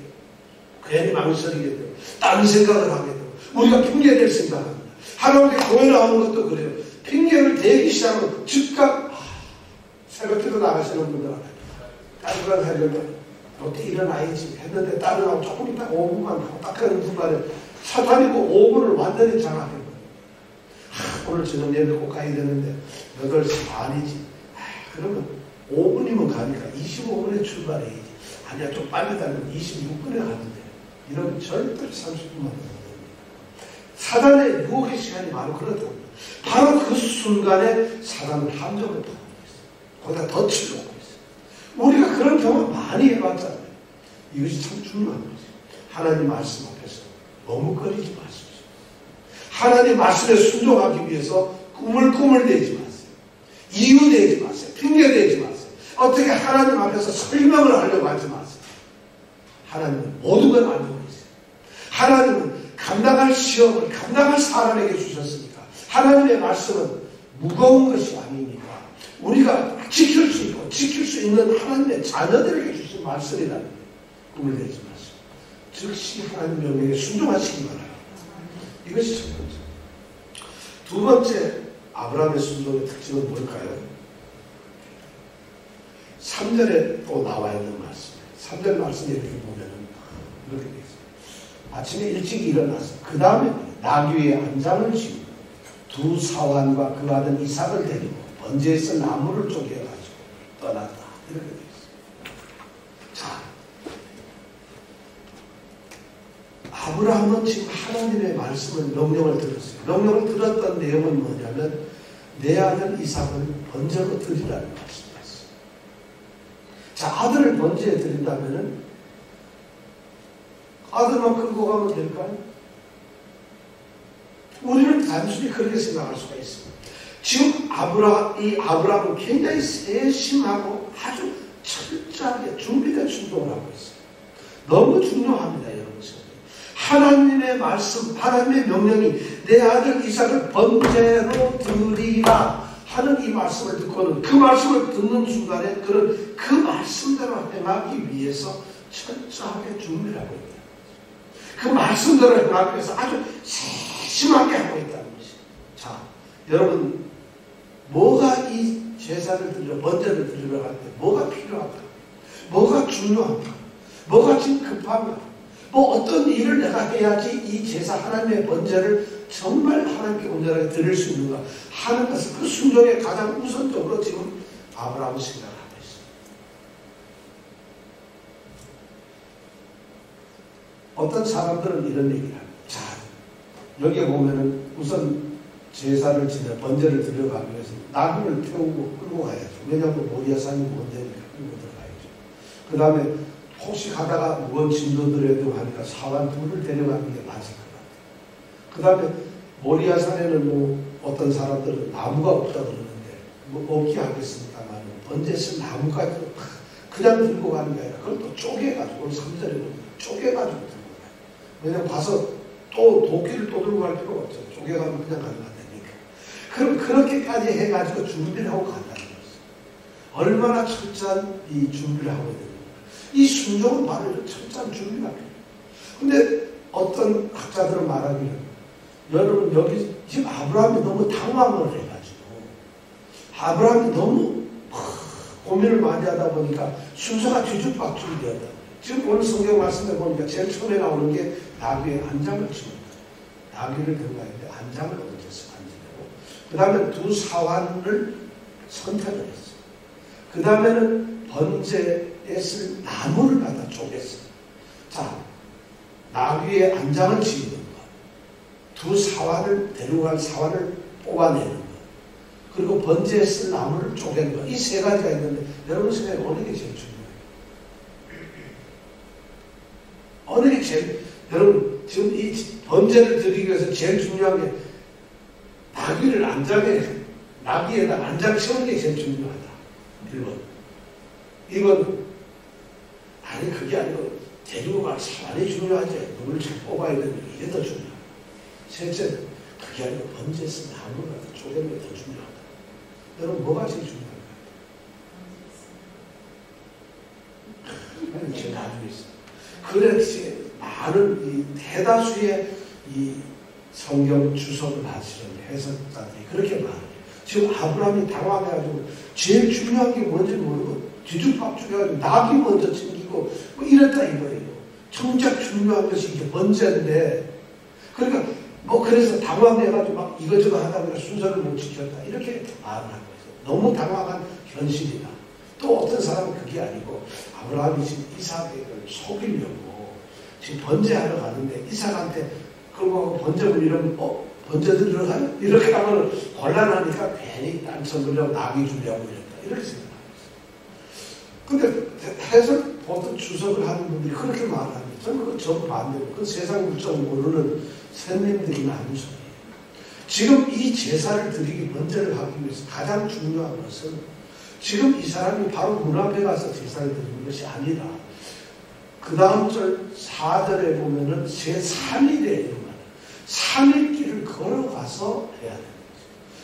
괜히 망설이게 돼요. 다른 생각을 하게 돼요. 우리가 핑계댈 생각합니다. 하나님께 교회를 하는 것도 그래요. 핑계를 대기 시작하면 즉각 새벽에도 나가시는 분들은 따뜻한 하려면 어떻게 일어나야지 했는데 따뜻하고 조금 있다 5분만 하고 딱 하는 순간에 사탄이 그 5분을 완전히 장악해버려요. 오늘 저녁 예배 꼭 가야 되는데 8시 반이지. 그러면 5분이면 가니까 25분에 출발해야지. 아니야, 좀 빨리 달면 26분에 가는데. 이러면 절대 30분만 됩니다. 사단의 유혹의 시간이 바로 그렇다고. 바로 그 순간에 사단은 함정을 파고 있어요. 거기다 덫을 놓고 있어요. 우리가 그런 경험 많이 해봤잖아요. 이것이 참 중요한 거죠. 하나님 말씀 앞에서 머뭇거리지 마십시오. 하나님 말씀에 순종하기 위해서 꿈을 대지 마세요. 이유 대지 마세요. 핑계 대지 마세요. 어떻게 하나님 앞에서 설명을 하려고 하지 마세요. 하나님은 모든 걸 알고 계세요. 하나님은 감당할 시험을 감당할 사람에게 주셨으니까 하나님의 말씀은 무거운 것이 아니니까 우리가 지킬 수 있고 지킬 수 있는 하나님의 자녀들에게 주신 말씀이라는 거예요. 꿈을 대지 마세요. 즉시 하나님 명령에 순종하시기 바랍니다. 이것이 첫 번째. 두 번째 아브라함의 순종의 특징은 뭘까요? 3절에 또 나와 있는 말씀이에요. 3절 말씀에 이렇게 보면은 이렇게 되어 있어요. 아침에 일찍 일어나서 그 다음에 나귀 위에 안장을 지고 두 사환과 그 아들 이삭을 데리고 번제에서 나무를 쪼개가지고 떠났다. 이렇게 되어 있어요. 자, 아브라함은 지금 하나님의 말씀을 명령을 들었어요. 명령을 들었던 내용은 뭐냐면 내 아들 이삭을 번제로 드리라는 말씀이었어요. 자, 아들을 번제에 드린다면은 아들만 끌고 가면 될까요? 우리는 단순히 그렇게 생각할 수가 있습니다. 지금 아브라함은 굉장히 세심하고 아주 철저하게 준비된 순종을 하고 있어요. 너무 중요합니다, 여러분. 하나님의 말씀, 하나님의 명령이 내 아들 이삭을 번제로 드리라 하는 이 말씀을 듣고는 그 말씀을 듣는 순간에 그는 그 말씀대로 행하기 위해서 철저하게 준비를 하고 있다. 그 말씀대로 행하기 위해서 아주 세심하게 하고 있다는 것이죠. 자, 여러분, 뭐가 이 제사를 드리러, 번제를 드리러 갈 때 뭐가 필요한가? 뭐가 중요한가? 뭐가 지금 급한가? 뭐 어떤 일을 내가 해야지 이 제사 하나님의 번제를 정말 하나님께 온전하게 드릴 수 있는가 하는 것을 그 순종에 가장 우선적으로 지금 아브라함은 생각을 하고 있습니다. 어떤 사람들은 이런 얘기를 합니다. 자, 여기에 보면은 우선 제사를 지내 번제를 드려가기 위해서 나귀를 태우고 끌고 가야죠. 왜냐하면 모리아산이 먼데니까 끌고 들어가야죠. 그 다음에 혹시 가다가 무거운 짐도 들어야 되고 하니까 사환 둘을 데려가는 게 맞을 것 같아요. 그 다음에 모리아산에는 뭐 어떤 사람들은 나무가 없다 그러는데 뭐 없게 하겠습니다만 번제 쓸 나무까지 그냥 들고 가는 게 아니라 그걸 또 쪼개가지고 3절에 보면 쪼개가지고 들고 가요. 왜냐면 가서 또 도끼를 또 들고 갈 필요가 없죠. 쪼개가면 그냥 가면 안 되니까. 그럼 그렇게까지 해가지고 준비를 하고 간다는 거죠. 얼마나 철저한 이 준비를 하고 있는 이 순종은 바로 철저한 준비가 필요해요. 근데 어떤 학자들은 말하기를 여러분 여기 지금 아브라함이 너무 당황을 해가지고 아브라함이 너무 고민을 많이 하다 보니까 순서가 뒤죽박죽이 되었다. 지금 오늘 성경 말씀에 보니까 제일 처음에 나오는 게 나귀의 안장을 치는 거예요. 나귀를 들고 가는데 안장을 얹어서 안지고 그 다음에 두 사환을 선택을 했어요. 그 다음에는 번제에 쓸 나무를 갖다 쪼갰어요. 자, 나귀의 안장을 지는 것, 두 사환을 데리고 갈 사환을 뽑아내는 것, 그리고 번제에 쓸 나무를 쪼갠 것, 이 세 가지가 있는데 여러분 생각에 어느 게 제일 중요해요? 어느 게 제일, 여러분 지금 이 번제를 드리기 위해서 제일 중요한 게 나귀를 나귀에다 안장 채우는 게 제일 중요하다. 1번. 아니 그게 아니고 데리고 갈 사람이 중요하지. 누굴 잘 뽑아야 되는 이게 더 중요하다. 셋째는 그게 아니고 번제에 쓴 나무를 갖다 쪼개는 게 더 중요하다. 여러분 뭐가 제일 중요할까요? 제일 나중에 있어요. 그렇지 많은 이 대다수의 이 성경 주석을 하시는 해석자들이 그렇게 말해요. 지금 아브라함이 당황해가지고 제일 중요한 게 뭔지 모르고 뒤죽박죽해가지고 낙이 먼저 챙기고 뭐 이랬다 이거예요. 정작 중요한 것이 이게 번제인데 그러니까 뭐 그래서 당황해가지고 막 이것저것 하다 보니까 순서를 못 지켰다 이렇게 말을 하고 있어요. 너무 당황한 현실이다. 또 어떤 사람은 그게 아니고 아브라함이 지금 이삭을 속이려고 지금 번제하러 가는데 이삭한테 그거 번제물 이러면 번제 드리러 가요? 이렇게 하면 곤란하니까 괜히 땅 쳐보려고 낙이 주려고 이랬다. 이렇게 생각합니다. 근데 해설 보통 주석을 하는 분들이 그렇게 말합니다. 저는 그거 정반대로 그 세상 물정 모르는 선생님들이 하는 소리예요. 지금 이 제사를 드리기 번제를 하기 위해서 가장 중요한 것은 지금 이 사람이 바로 문 앞에 가서 제사를 드리는 것이 아니라 그 다음 절 4절에 보면은 제3일에 3일 길을 걸어가서 해야 됩니다.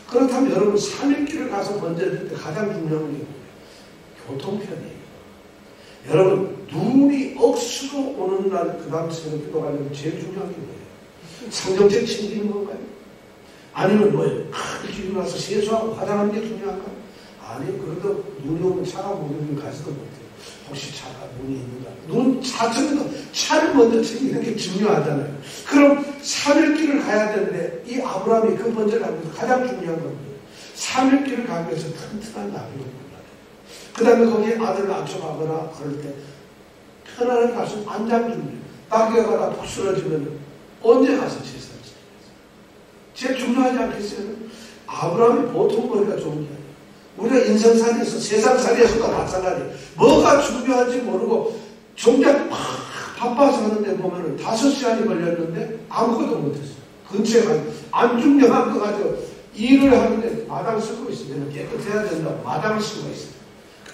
그렇다면 여러분 3일 길을 가서 번제 드릴 때 가장 중요한 게 뭐예요? 교통편이에요. 여러분 눈이 억수로 오는 날 그 다음 새벽 기도 가려면 제일 중요한 게 뭐예요? 상정책 챙기는 건가요? 아니면 뭐예요? 이렇게 일어나서 세수하고 화장하는 게 중요한가요? 아니, 그래도 눈이 오면 차가 모르면 가지도 못해요. 혹시 차가 눈이 있는가? 눈 자체도 차를 먼저 챙기는 게 중요하잖아요. 그럼 3일 길을 가야 되는데 이 아브라함이 그 번제를 하면서 가장 중요한 건 뭐예요? 3일 길을 가기 위해서 튼튼한 나비를 골라야 돼요. 그 다음에 거기에 아들을 안쳐가거나 그럴 때 편안하게 가서 안장 준비. 나귀가 가다 푹 쓰러지면 언제 가서 제사를 지내겠어요? 제일 중요하지 않겠어요? 아브라함이 보통 머리가 좋은 게 아니에요. 우리가 인생살이에서 세상살이에서도 마찬가지예요. 뭐가 중요한지 모르고 정작 막 바빠서 하는데 보면은 5시간이 걸렸는데 아무것도 못했어요. 근처에 가서 안 중요한 거 가지고 일을 하는데 마당 쓰고 있어요. 깨끗해야 된다고 마당을 쓰고 있어요.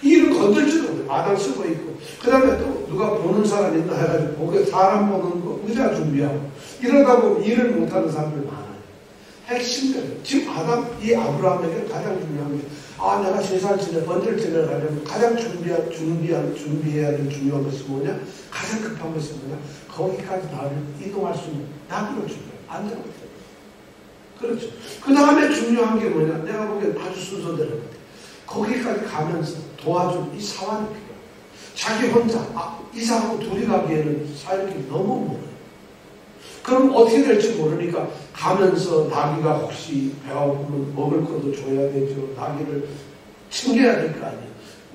일을 건들지도 못해요. 마당 쓰고 있고 그 다음에 또 누가 보는 사람 있나 해가지고 거기에 사람 보는 거 의자 준비하고 이러다 보면 일을 못하는 사람들 많아요. 핵심들 지금 이 아브라함에게 가장 중요한 게 내가 제사를 지내 번제를 지내러 가려면 가장 준비해야 될 중요한 것이 뭐냐? 가장 급한 것이 뭐냐? 거기까지 나를 이동할 수 있는 나비를 준비해요. 안전을 해요. 그렇죠. 그 다음에 중요한 게 뭐냐? 내가 보기엔 아주 순서대로 거기까지 가면서 도와준 이 사환이 필요해요. 자기 혼자 이삭하고 둘이 가기에는 사일길이 너무 멀어요. 그럼 어떻게 될지 모르니까 가면서 나귀가 혹시 배가 고프면 먹을 것도 줘야 되죠. 나귀를 챙겨야 될 거 아니에요.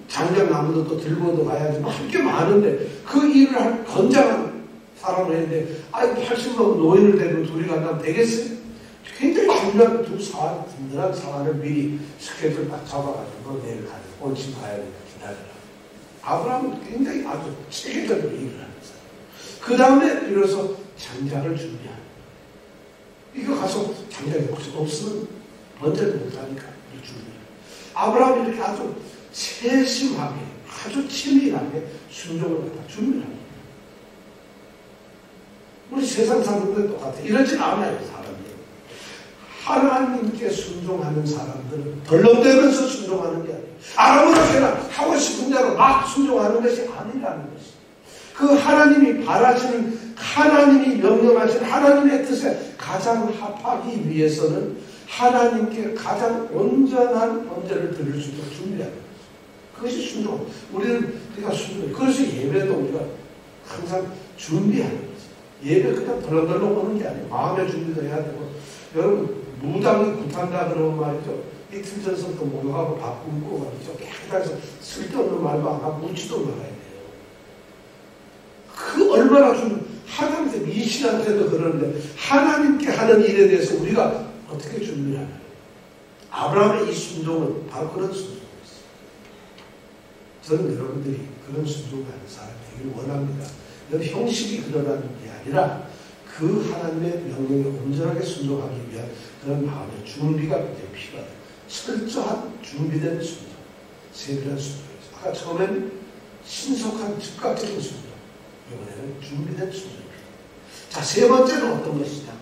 장작나무도 또 들고도 가야지. 할 게 많은데 그 일을 할 건장한 사람을 했는데 80만 노인을 데리고 둘이 간다면 되겠어요? 굉장히 중요한 두 사안, 든든한 사안을 미리 스케줄 딱 잡아가지고 내일 가야 돼. 온심 가야 되니까 기다려라. 아브라함은 굉장히 아주 체계적으로 일을 하는 사람. 그 다음에 비로소 장작을 준비하는. 이거 가서 장작이 혹시 없으면 번제를 못하니까 이 준비해요. 아브라함이 이렇게 아주 세심하게, 아주 치밀하게 순종을 갖다 준비를 합니다. 우리 세상 사람들도 똑같아요. 이러진 않아요, 사람들이. 하나님께 순종하는 사람들은 덜렁대면서 순종하는 게 아니에요. 아무렇게나 하고 싶은 대로 막 순종하는 것이 아니라는 것이에요. 그 하나님이 바라시는 하나님이 명령하신 하나님의 뜻에 가장 합하기 위해서는 하나님께 가장 온전한 번제를 드릴 수 있도록 준비하는 거죠. 그것이 순종. 우리는 그러니까 순종. 그래서 예배도 우리가 항상 준비하는 거죠. 예배 그냥 덜렁덜렁 오는 게 아니에요. 마음의 준비도 해야 되고. 여러분 무당이 굿한다 그러면 말이죠. 이틀 전서부터 목욕하고 밥 굶고 말이죠. 깨끗해서 쓸데없는 말도 안 하고 웃지도 말아야 돼요. 그 얼마나 좀 하나님께 미신한테도 그러는데 하나님께 하는 일에 대해서 우리가 어떻게 준비하나요? 아브라함의 이 순종은 바로 그런 순종이었어요. 저는 여러분들이 그런 순종하는 사람이 되기를 원합니다. 여러분 형식이 그러라는 게 아니라 그 하나님의 명령에 온전하게 순종하기 위한 그런 마음의 준비가 굉장히 필요하다. 철저한 준비된 순종, 세밀한 순종이었어요. 아까 처음엔 신속한 즉각적인 순종, 이번에는 준비된 순종입니다. 자, 세 번째는 어떤 것이냐?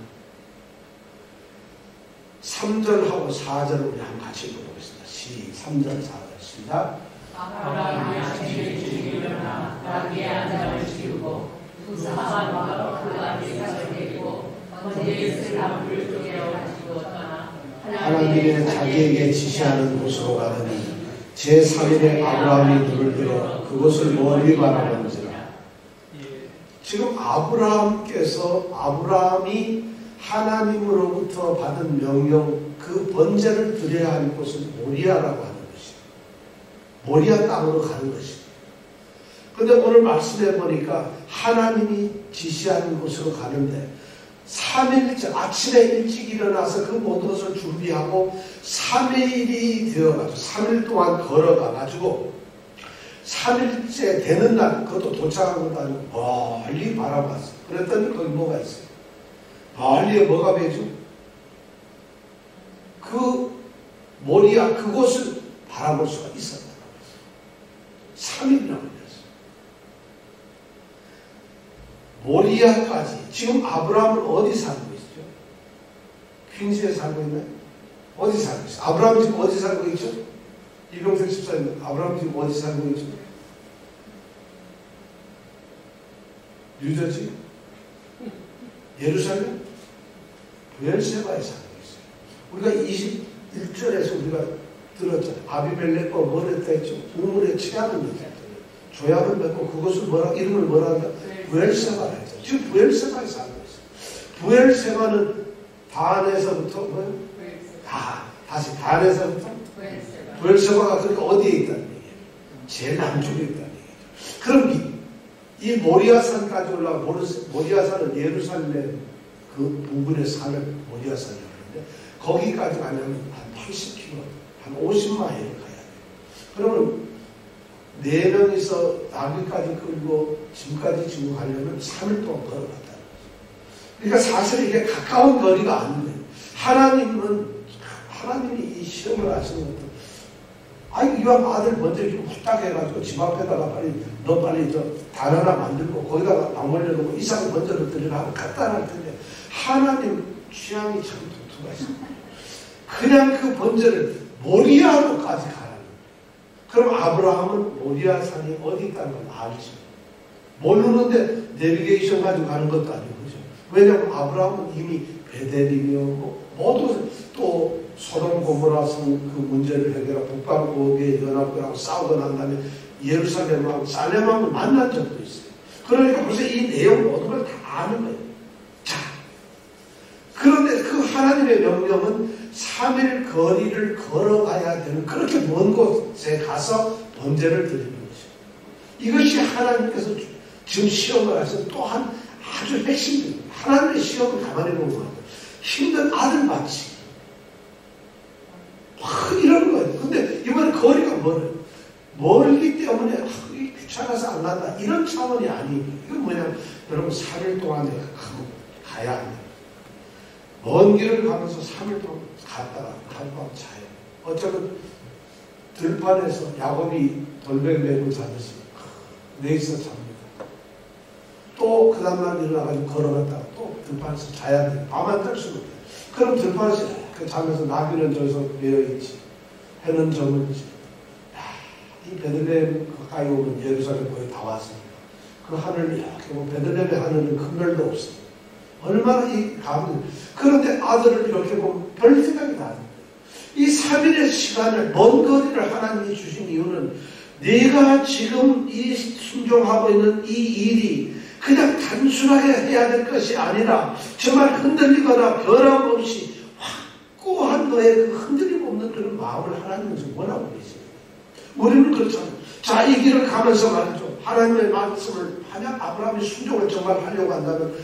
3절하고 4절을 우리 한번 같이 읽어보겠습니다. 3절, 4절 시작. 아브라함이 아침에 일어나 나귀의 안장을 씌우고 두 사람과 그 아비사를 데리고 번제의 나무를 쪼개어 가지고 떠나 하나님의 자기에게 지시하는 곳으로 가더니 제3일에 아브라함이 눈을 들어 그곳을 멀리 바라본지라. 지금 아브라함이 하나님으로부터 받은 명령, 그 번제를 드려야 할 곳은 모리아라고 하는 것이에요. 모리아 땅으로 가는 것입니다. 근데 오늘 말씀해 보니까 하나님이 지시하는 곳으로 가는데 3일째 아침에 일찍 일어나서 그 모든 것을 준비하고 3일이 되어가지고 3일 동안 걸어가가지고 3일째 되는 날, 그것도 도착한 것도 아니고 멀리 바라봤어요. 그랬더니 거기 뭐가 있어요? 멀리에 뭐가 보이죠? 그 모리아 그곳을 바라볼 수가 있었다. 3일이나 걸렸어요. 모리아까지. 지금 아브라함은 어디 살고 있죠? 퀸즈에 살고 있나요? 어디 살고 있어요? 아브라함 지금 어디 살고 있죠? 이병석 집사님, 아브라함 지금 어디 살고 있죠? 뉴저지? 예루살렘? 부엘세바에 살고 있어요. 우리가 21절에서 우리가 들었잖아요. 아비멜렉과 뭘 했다 했죠? 우물에 취약을 얘기했잖아요. 조약을 맺고 그것을 이름을 뭐라 한다? 부엘세바라 했죠. 지금 부엘세바에 살고 있어요. 부엘세바는 단에서부터 뭐예요? 다시 단에서부터 부엘세바가 그러니까 어디에 있다는 얘기예요? 제일 남쪽에 있다는 얘기죠. 그럼 이 모리아산까지 올라가 모리아산은 예루살렘 그 부근의 산을 모리아산이라고 하는데 거기까지 가려면 한 80km, 한 50마일을 가야 돼요. 그러면 4명이서 나귀까지 끌고 짐까지 지고 가려면 3일 동안 걸어갔다는 거죠. 그러니까 사실 이게 가까운 거리가 아니에요. 하나님이 이 시험을 하시는 것도 이왕 아들 먼저 좀 후딱 해가지고 집 앞에다가 빨리 단 하나 만들고 거기다가 막걸리 넣고 이삭을 먼저 넣더니 하고 갖다 할 텐데 하나님 취향이 참 독특하십니다. 그냥 그 번제를 모리아로까지 가라는 거예요. 그럼 아브라함은 모리아 산이 어디 있다는 걸 알지. 모르는데 내비게이션 가지고 가는 것도 아니고 그죠. 왜냐하면 아브라함은 이미 베델이며 모두 또 소돔 고모라 그 문제를 해결하고 북방국의 연합군하고 싸우고 난 다음에 예루살렘하고 살렘하고 만난 적도 있어요. 그러니까 벌써 이 내용 모든 걸 다 아는 거예요. 자, 그런데 그 하나님의 명령은 3일 거리를 걸어가야 되는 그렇게 먼 곳에 가서 번제를 드리는 것이죠. 이것이 하나님께서 지금 시험을 하셔서 또한 아주 핵심입니다. 하나님의 시험을 가만히 보면 힘든 아들 맞지. 이러는 거예요. 근데 이번에 거리가 멀기 때문에 귀찮아서 안 간다. 이런 차원이 아니에요. 이건 뭐냐면 여러분 3일 동안 내가 가야 합니다. 먼 길을 가면서 3일 동안 갔다가 하룻밤 자요. 어쩌면 들판에서 야곱이 돌백 메고 자듯이 내서 잡니다. 또 그 다음날 일어나가지고 걸어갔다가 또 들판에서 자야 돼요. 밤안 잘 수는 없어요. 그럼 들판에서 자면서 나귀는 저기서 매여있지. 해는 저물지. 이 베들레헴 가까이 오면 예루살렘 거의 다 왔습니다. 그 하늘 이렇게 보면 베들레헴의 하늘은 큰 별도 없습니다. 얼마나 이 가운데. 그런데 아들을 이렇게 보면 별 생각이 나는 거예요. 이 3일의 시간을 먼 거리를 하나님이 주신 이유는 내가 지금 이 순종하고 있는 이 일이 그냥 단순하게 해야 될 것이 아니라 정말 흔들리거나 변함없이 확고한 너의 그 흔들림 없는 그런 마음을 하나님은 원하고 계십니다. 우리는 그렇잖아요. 자, 이 길을 가면서 말이죠. 하나님의 말씀을 만약 아브라함이 순종을 정말 하려고 한다면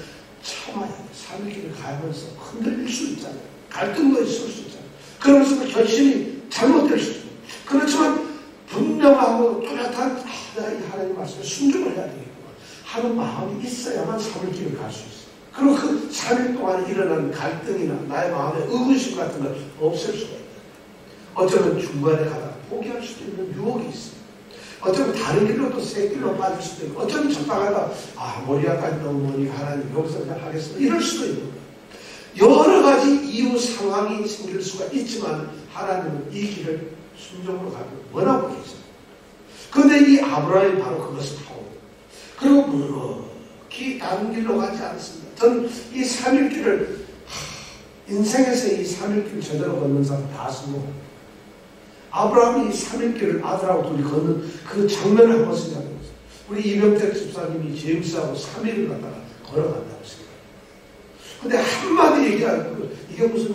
참아야 돼. 3일 길을 가면서 흔들릴 수 있잖아요. 갈등도 있을 수 있잖아요. 그러면서 그 결심이 잘못될 수 있고. 그렇지만 분명하고 뚜렷한 이 하나님 말씀에 순종을 해야 되겠구나 하는 마음이 있어야만 3일 길을 갈 수 있어요. 그리고 그 3일 동안에 일어나는 갈등이나 나의 마음의 의구심 같은 걸 없앨 수가 있다. 어쩌면 중간에 가다가 포기할 수도 있는 유혹이 있어요. 어쩌면 다른 길로 또 새 길로 빠질 수도 있고, 어쩌면 적당하다. 모리아까지 너무 머니 하나님 여기서 그냥 하겠습니다. 이럴 수도 있는 거예요. 여러 가지 이유 상황이 생길 수가 있지만 하나님은 이 길을 순종으로 가고 원하고 계십니다. 그런데 이 아브라함이 바로 그것을 하고 그리고 무럭히 다른 길로 가지 않습니다. 저는 이 3일 길을 인생에서 이 3일 길 제대로 걷는 사람 다 성공합니다. 아브라함이 이 3일 길을 아들하고 둘이 걷는 그 장면을 한번 생각해보세요. 우리 이병택 집사님이 제임스하고 3일을 갔다가 걸어간다고 생각해요. 근데 한마디 얘기하고 이게 무슨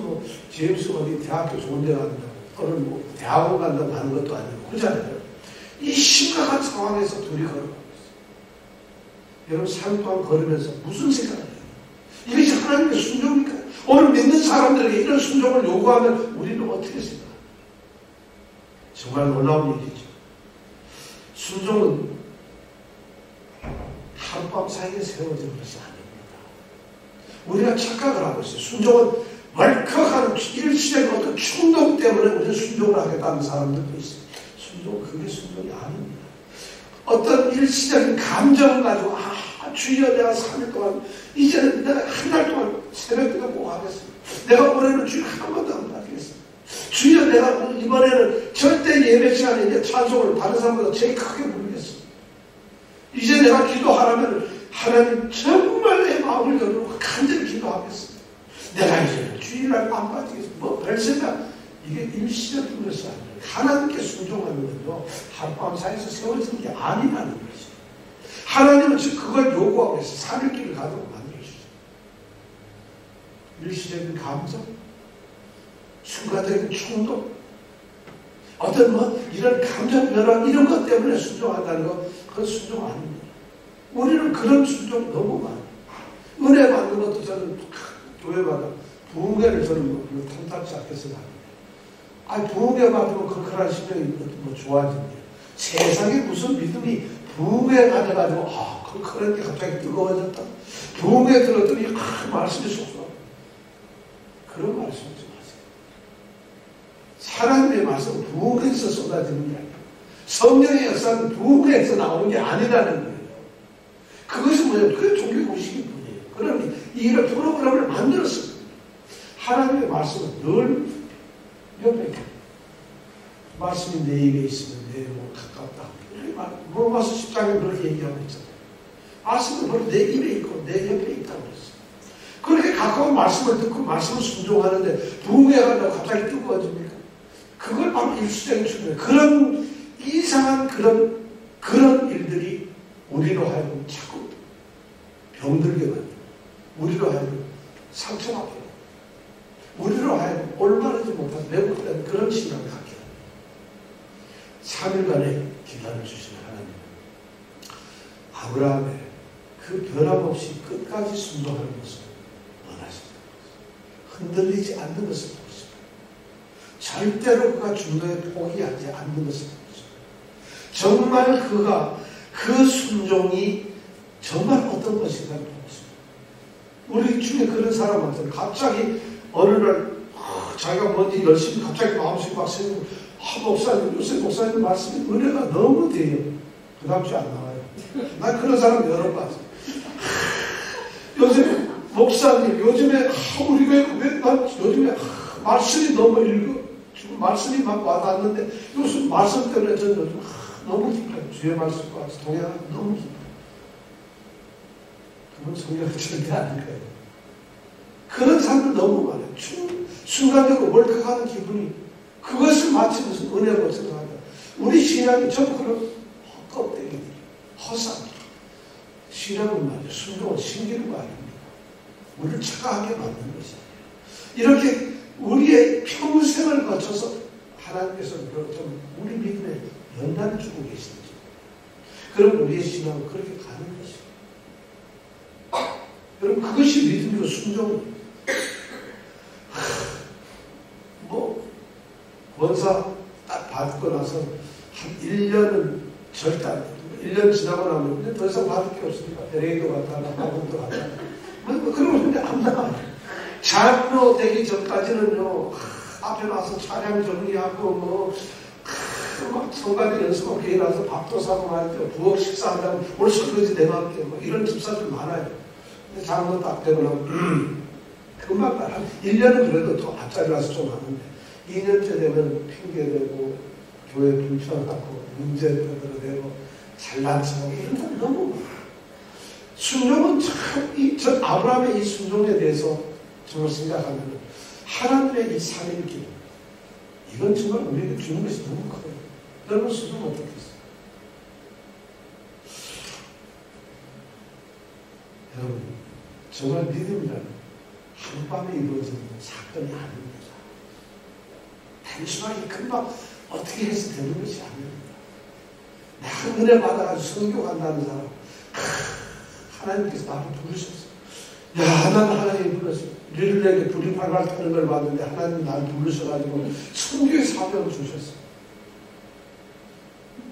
제임스 어디 대학교 좋은 데 간다고 또는 대학원 간다고 하는 것도 아니고 그렇잖아요. 이 심각한 상황에서 둘이 걸어가고 있어요. 여러분 삶 동안 걸으면서 무슨 생각을 해요? 이것이 하나님의 순종입니까? 오늘 믿는 사람들에게 이런 순종을 요구하면 우리는 어떻게 생각합니까? 정말 놀라운 일이죠. 순종은 하룻밤 사이에 세워지는 것이 아닙니다. 우리가 착각을 하고 있어요. 순종은 멀컥한 일시적인 어떤 충동 때문에 우리는 순종을 하겠다는 사람들도 있어요. 순종은 그게 순종이 아닙니다. 어떤 일시적인 감정을 가지고 주여 내가 3일 동안 이제는 내가 한 달 동안 새벽기도 꼭 하겠습니다. 내가 올해는 주여 한 번도 안 받겠습니다. 주여 내가 이번에는 절대 예배 시간에 이제 찬송을 다른 사람보다 제일 크게 부르겠습니다. 이제 내가 기도하라면 하나님 정말 내 마음을 열고 간절히 기도하겠습니다. 내가 이제는 주일날 안 받겠습니다. 뭐 별생각 이게 일시적인 것이 아니라 하나님께 순종하는 건요 하룻밤 사이에서 세워지는 게 아니라는 것이죠. 하나님은 즉 그걸 요구하고 있어요. 3일길을 가도록 만들어주죠. 일시적인 감정, 순간적인 충동, 어떤 뭐 이런 감정 변화 이런 것 때문에 순종한다는 거 그건 순종 아닙니다. 우리는 그런 순종 너무 많아요. 은혜 받는 것도 저는 교회마다 부흥회를 저는 뭐 탐탁지 않겠어요. 아니 부흥회 받으면 그런 심령이 뭐 좋아집니다. 세상에 무슨 믿음이 부흥회 가져가지고 그런 게 갑자기 뜨거워졌다. 부흥회 들었더니 말씀이 쏙쏙 그런 말씀 하지 마세요. 하나님의 말씀은 부흥회에서 쏟아지는 게 아니에요. 성령의 역사는 부흥회에서 나오는 게 아니라는 거예요. 그것이 뭐냐면 그게 종교의식일 뿐이에요. 그러니 이런 프로그램을 만들었습니다. 하나님의 말씀은 늘 옆에 있다. 말씀이 내 입에 있으면 내 몸 가깝다. 로마서 10장에 그렇게 얘기하고 있잖아요. 말씀은 바로 내 입에 있고 내 옆에 있다고 그랬어요. 그렇게 가까운 말씀을 듣고 말씀을 순종하는데 부흥회하려고 갑자기 뜨거워집니까? 그걸 바로 일시적인 충동. 그런 이상한 그런 일들이 우리로 하여금 자꾸 병들게 만들고 우리로 하여금 상처받게 만들고 우리로 하여금 올바르지 못한 왜곡된 그런 신앙을 갖게 합니다. 3일간의 기간을 주신 하나님은 아브라함의 그 변함없이 끝까지 순종하는 모습을 원하십니다. 흔들리지 않는 것을 보십니다. 절대로 그가 중도에 포기하지 않는 것을 보십니다. 정말 그가 그 순종이 정말 어떤 것인가 보십니다. 우리 중에 그런 사람한테는 갑자기 어느 날 자기가 뭔지 열심히 갑자기 마음속에 막 생기고 목사님 요새 목사님 말씀이 은혜가 너무 돼요. 그 다음 주에 안 나와요. 난 그런 사람 여러 번 봤어요. 요즘에 목사님 요즘에 우리 교회 난 요즘에 말씀이 너무 읽어 지금 말씀이 막 와닿는데 요즘 말씀 때문에 저는 요즘 너무 기뻐요. 주의 말씀과 동행하는 너무 기뻐요. 그건 성경은 절대 아닐 거예요. 그런 사람들 너무 많아요. 순간적으로 월급하는 기분이 그것을 마치 무슨 은혜라고 생각한다. 우리 신앙이 전부 그런 껍데기들이 허상. 신앙은 말이에요. 순종은 신기루가 아닙니다. 우리를 착각하게 만드는 것이 아니에요. 이렇게 우리의 평생을 거쳐서 하나님께서 좀 우리 믿음에 연단을 주고 계시는지. 그럼 우리의 신앙은 그렇게 가는 것이에요. 여러분 그것이 믿음이고 순종입니다. 원사 딱 받고 나서 한 1년은 절대 안 돼요. 1년 지나고 나면 더 이상 받을 게 없으니까 LA도 갔다 한국도 갔다 그러면 근데 안 나와요. 장로 되기 전까지는요 앞에 나서 차량 정리하고 막 성가대 연습하고 교회 나서 밥도 사고 말이죠. 부엌 식사한다고 오늘 설거지 내가 할게 이런 집사들 많아요. 근데 장로 딱 되고 나면 금방 한 1년은 그래도 또 앞자리라서 좀 하는데 2년째 되면 핑계대고 교회 불편하고 문제 떠들어대고 잘난 척하고 이런 건 너무 많아요. 순종은 참 아브라함의 이 순종에 대해서 정말 생각하면 하나님의 이 3일길 이건 정말 우리에게 주는 것이 너무 커요. 여러분 순종 어떻게 했어요? 여러분 정말 믿음이라는 한밤에 이루어지는 사건이 아닙니다. 단순하게 금방 어떻게 해서 되는 것이 아닙니다. 내가 은혜 받아가지고 선교 간다는 사람, 하나님께서 나를 부르셨어. 야, 나는 하나님 불렀어. 릴레이에 불이 발발 타는 걸 봤는데 하나님 나를 부르셔가지고 선교의 사명을 주셨어.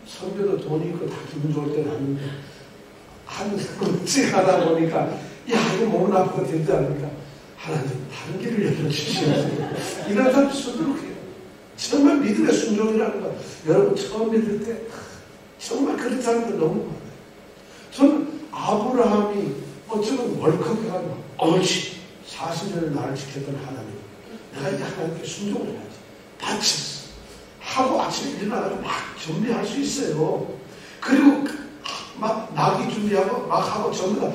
선교도 돈이 있고 다 기분 좋을 때는 하는데 한 번씩 하다 보니까 야, 이거 몸은 아프고 되지 않을까? 하나님 다른 길을 열어주시옵소서. 이런 사람 수두룩해요. 정말 믿음의 순종이라는 거 여러분 처음 믿을 때 정말 그런 사람들 너무 많아요. 저는 아브라함이 어쩌면 월컵해가지고 옳지 40년을 나를 지켰던 하나님, 내가 이제 하나님께 순종을 해야지. 다쳤어. 하고 아침에 일어나가지고 막 준비할 수 있어요. 그리고 막 나기 준비하고 막 하고 전부 다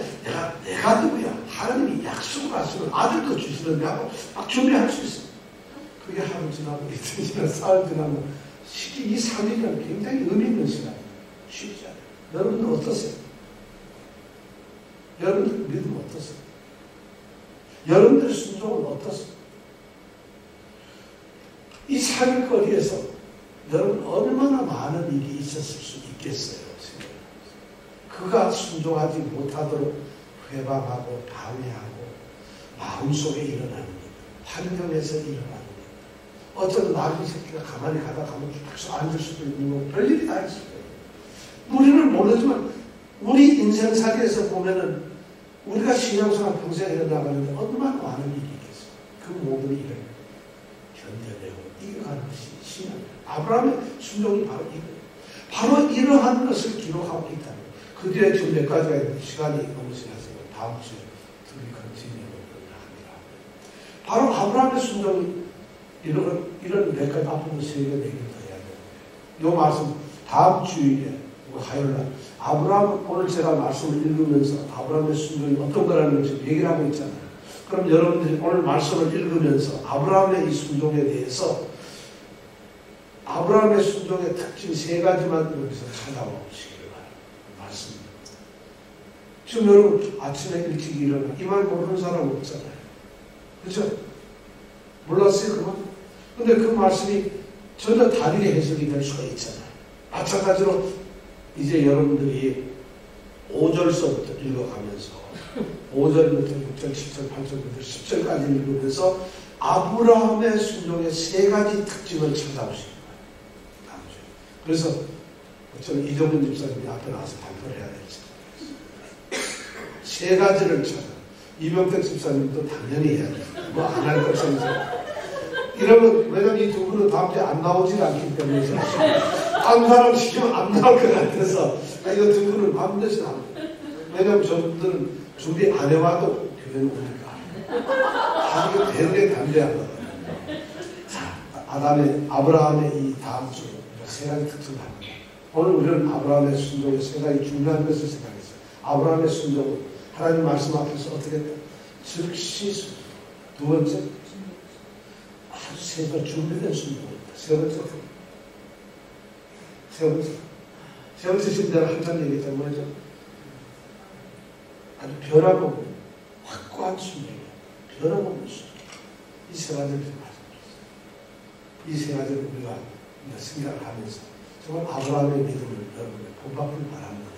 내가 누구야? 하나님이 약속을 하시면 아들도 주시는데 하고 막 준비할 수 있어. 그게 하루 지나고 이틀 지나고 사흘 지나고 이 3일은 굉장히 의미 있는 시간이에요. 쉽지 않아요. 여러분들 어떠세요? 여러분들 믿음 어떠세요? 여러분들의 순종은 어떠세요? 이 3일 거리에서 여러분 얼마나 많은 일이 있었을 수 있겠어요? 그가 순종하지 못하도록 회방하고 방해하고 마음속에 일어나는 것, 환경에서 일어나는 것. 어떤 나비 새끼가 가만히 가다 가면 쭉 앉을 수도 있는 거 별일이 다 있을 거예요. 우리는 모르지만 우리 인생살이에서 보면은 우리가 신앙생활 평생 해나가는데 얼마나 많은 일이 있겠어요. 그 모든 일을 견뎌내고 이겨가는 것이 신앙이에요. 아브라함의 순종이 바로 이거예요. 바로 이러한 것을 기록하고 있다는 거예요. 그 뒤에 좀 몇 가지가 있는데 시간이 너무 지났어요. 다음 주에 둘이 컨티뉴를 합니다. 바로 아브라함의 순종이 이런 몇 가지 앞으로 세 개, 네 개 더 해야 돼요. 이 말씀 다음 주일에 화요일날 아브라함, 오늘 제가 말씀을 읽으면서 아브라함의 순종이 어떤 거라는 것을 얘기를 하고 있잖아요. 그럼 여러분들이 오늘 말씀을 읽으면서 아브라함의 이 순종에 대해서 아브라함의 순종의 특징 세 가지만 여기서 찾아보시기를 바랍니다. 말씀입니다. 지금 여러분 아침에 일찍 일어나 이 말 모르는 사람 없잖아요. 그렇죠? 몰랐어요 그만? 근데 그 말씀이 전혀 다르게 해석이 될 수가 있잖아요. 마찬가지로 이제 여러분들이 5절서부터 읽어가면서 5절부터 6절, 7절, 8절부터 10절까지 읽으면서 아브라함의 순종의 세 가지 특징을 찾아보시기 바랍니다. 그래서 저는 이정근 집사님이 앞에 나와서 발표를 해야 될지 세 가지를 찾아. 이병택 집사님도 당연히 해야 돼요. 뭐 안 할 것 없어서. 이러면 왜냐면 이 두 분은 다음 주에 안 나오질 않기 때문에 딴 사람 시키면 안 나올 것 같아서 이거 두 분은 반드시 나옵니다. 왜냐면 저분들은 준비 안 해와도 교회는 오니까 이게 대단히 담대하거든요. 자, 아브라함의 이 다음 주 세 가지 특징을 합니다. 오늘 우리는 아브라함의 순종의 세 가지 중요한 것을 생각했어요. 아브라함의 순종은 하나님 말씀 앞에서 어떻게 했다? 즉시 순종. 두 번째, 아주 세가 준비된 순종입니다. 세 번째 지금 내가 한참 얘기했던 거죠. 아주 변함없는 확고한 순종이에요. 변함없는 순종. 이 세 가지를 말씀드렸어요. 이 세 가지를 우리가 생각을 하면서 정말 아브라함의 믿음을 여러분의 본받기를 바랍니다.